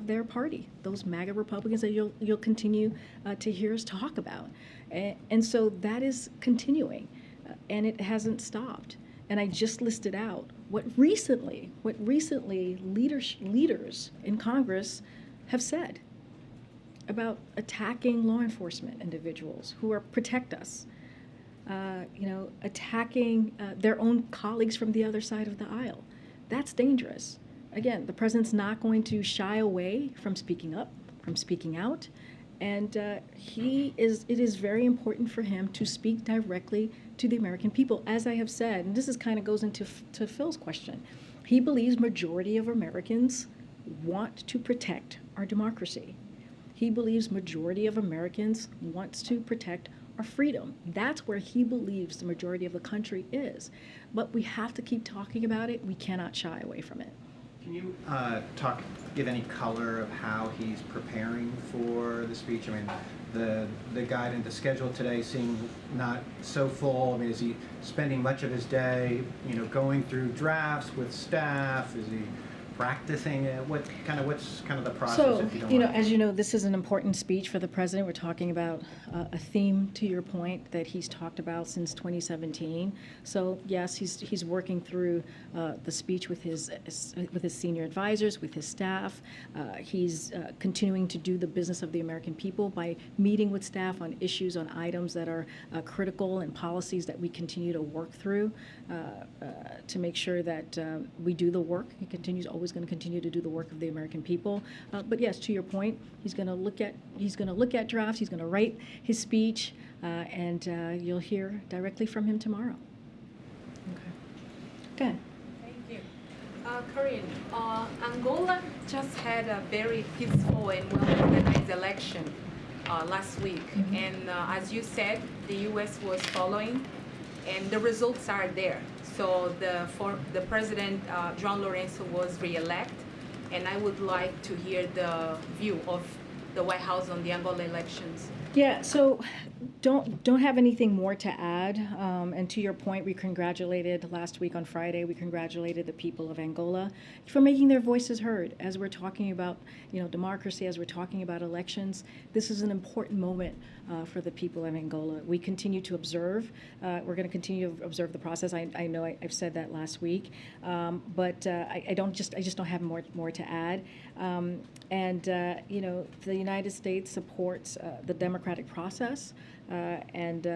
their party, those MAGA Republicans that you'll continue to hear us talk about. And so that is continuing, and it hasn't stopped. And I just listed out what recently leaders in Congress have said about attacking law enforcement individuals who protect us, attacking their own colleagues from the other side of the aisle. That's dangerous. Again, the president's not going to shy away from speaking up, from speaking out, and it is very important for him to speak directly to the American people. As I have said, and this goes into Phil's question, he believes majority of Americans want to protect our democracy. He believes majority of Americans wants to protect our freedom. That's where he believes the majority of the country is. But we have to keep talking about it. We cannot shy away from it. Can you give any color of how he's preparing for the speech? The guidance, the schedule today seemed not so full. Is he spending much of his day, going through drafts with staff? Is he practicing it? What's the process? So, if you don't mind? as you know, this is an important speech for the president. We're talking about a theme, to your point, that he's talked about since 2017. So, yes, he's working through the speech with his senior advisors, with his staff. He's continuing to do the business of the American people by meeting with staff on issues, on items that are critical and policies that we continue to work through to make sure that we do the work. He continues always is going to continue to do the work of the American people. But yes, to your point, he's going to look at drafts. He's going to write his speech, and you'll hear directly from him tomorrow. Okay. Good. Thank you. Karine, Angola just had a very peaceful and well-organized election last week. And as you said, the U.S. was following, and the results are there. So the president, João Lourenço, was re-elected, and I would like to hear the view of the White House on the Angola elections. Yeah, so don't have anything more to add. And to your point, we congratulated last week on Friday. We congratulated the people of Angola for making their voices heard as we're talking about, democracy, as we're talking about elections. This is an important moment for the people of Angola. We continue to observe. We're going to continue to observe the process. I know I've said that last week, but I just don't have more to add. The United States supports the democratic process and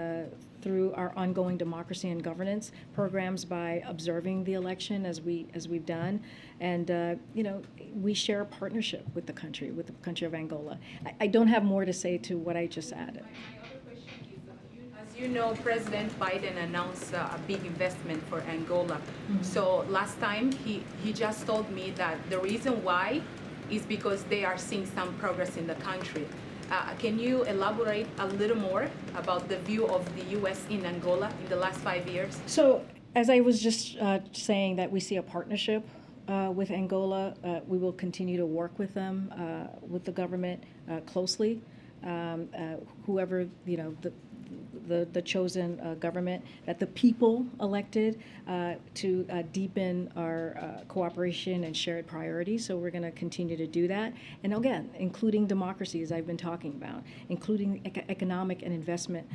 through our ongoing democracy and governance programs by observing the election as we've done, and we share a partnership with the country of Angola. I don't have more to say to what I just added. My other question is, as you know, President Biden announced a big investment for Angola. So last time he just told me that the reason why is because they are seeing some progress in the country. Can you elaborate a little more about the view of the U.S. in Angola in the last 5 years? So, as I was just saying, that we see a partnership with Angola. We will continue to work with them, with the government closely. Whoever the chosen government that the people elected to deepen our cooperation and shared priorities. So we're going to continue to do that. And again, including democracy, as I've been talking about, including economic and investment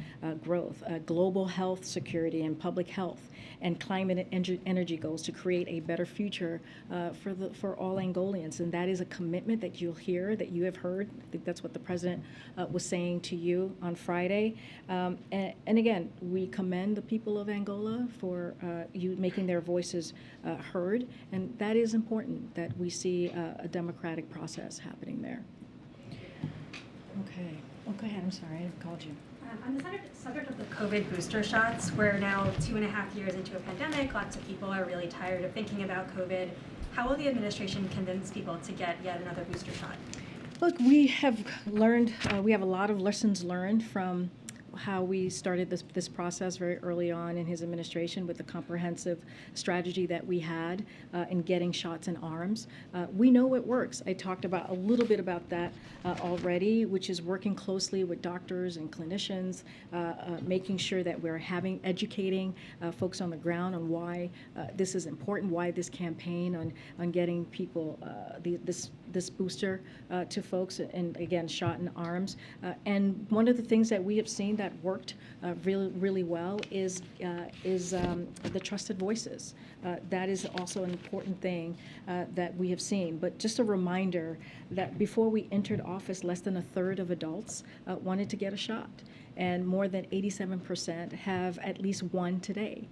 growth, global health security and public health, and climate and energy goals to create a better future for all Angolians. And that is a commitment that you'll hear, that you have heard. I think that's what the president was saying to you on Friday. And again, we commend the people of Angola for you making their voices heard, and that is important, that we see a democratic process happening there. Okay. Oh, go ahead. I'm sorry, I called you. On the subject of the COVID booster shots, we're now 2.5 years into a pandemic. Lots of people are really tired of thinking about COVID. How will the administration convince people to get yet another booster shot? Look, we have learned, we have a lot of lessons learned from how we started this process very early on in his administration with the comprehensive strategy that we had in getting shots in arms. We know it works. I talked about a little bit about that already, which is working closely with doctors and clinicians, making sure that we're educating folks on the ground on why this is important, why this campaign on getting people this booster to folks, and again, shot in arms. And one of the things that we have seen that worked really well is the trusted voices. That is also an important thing that we have seen. But just a reminder that before we entered office, less than a third of adults wanted to get a shot, and more than 87% have at least one today.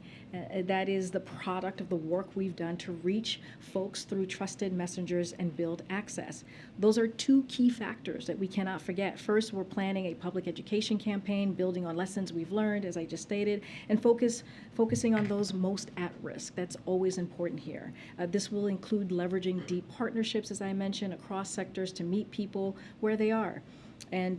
That is the product of the work we've done to reach folks through trusted messengers and build access. Those are two key factors that we cannot forget. First, we're planning a public education campaign, building on lessons we've learned, as I just stated, and focusing on those most at risk. That's always important here. This will include leveraging deep partnerships, as I mentioned, across sectors to meet people where they are. And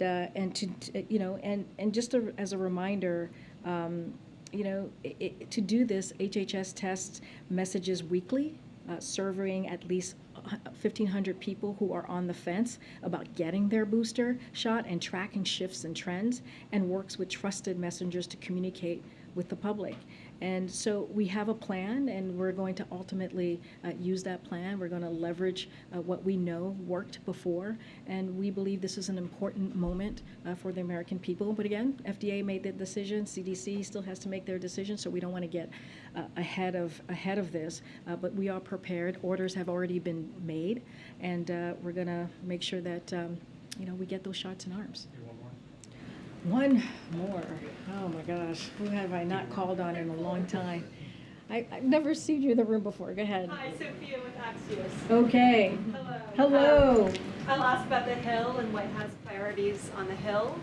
just as a reminder, to do this, HHS tests messages weekly, surveying at least 1,500 people who are on the fence about getting their booster shot and tracking shifts and trends, and works with trusted messengers to communicate with the public. And so we have a plan, and we're going to ultimately use that plan. We're going to leverage what we know worked before, and we believe this is an important moment for the American people. But again, FDA made the decision. CDC still has to make their decision, so we don't want to get ahead of this. But we are prepared. Orders have already been made, and we're going to make sure that we get those shots in arms. One more. Oh my gosh, who have I not called on in a long time? I've never seen you in the room before. Go ahead. Hi, Sophia with Axios. Okay. Hello. Hello. I'll ask about the Hill and White House priorities on the Hill.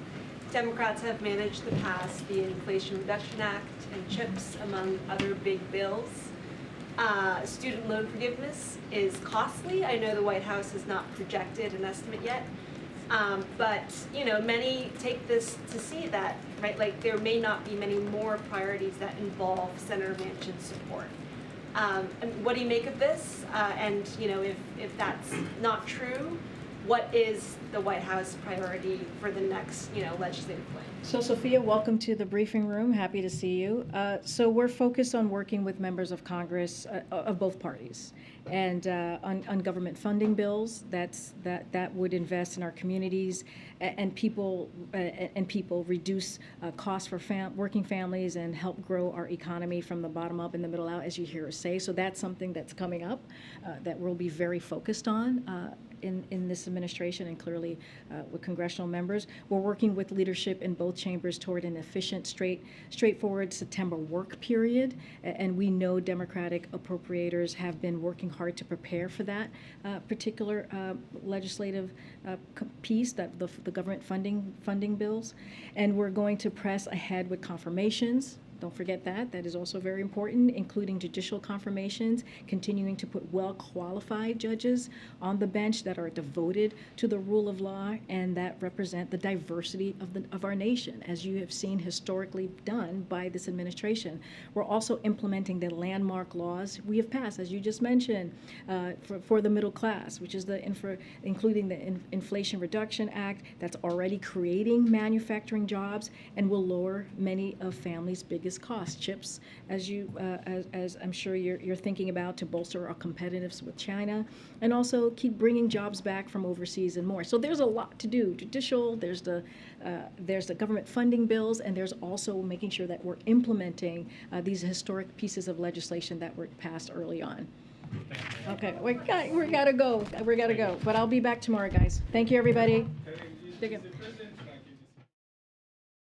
Democrats have managed to pass the Inflation Reduction Act and CHIPS, among other big bills. Student loan forgiveness is costly. I know the White House has not projected an estimate yet. But, many take this to see that, right, like there may not be many more priorities that involve Senator Manchin's support. And what do you make of this? And, if that's not true, what is the White House priority for the next, legislative plan? So Sophia, welcome to the briefing room. Happy to see you. So we're focused on working with members of Congress of both parties, and on government funding bills that would invest in our communities and people reduce costs for working families and help grow our economy from the bottom up and the middle out, as you hear us say. So that's something that's coming up that we'll be very focused on. In this administration and clearly with congressional members. We're working with leadership in both chambers toward an efficient, straightforward September work period. And we know Democratic appropriators have been working hard to prepare for that particular legislative piece, that the government funding bills. And we're going to press ahead with confirmations. Don't forget that. That is also very important, including judicial confirmations, continuing to put well-qualified judges on the bench that are devoted to the rule of law and that represent the diversity of our nation, as you have seen historically done by this administration. We're also implementing the landmark laws we have passed, as you just mentioned, for the middle class, which is including the Inflation Reduction Act that's already creating manufacturing jobs and will lower many of families' biggest costs. CHIPS, as I'm sure you're thinking about, to bolster our competitiveness with China, and also keep bringing jobs back from overseas and more. So there's a lot to do. Judicial, there's the government funding bills, and there's also making sure that we're implementing these historic pieces of legislation that were passed early on. Okay, we gotta go. But I'll be back tomorrow, guys. Thank you, everybody.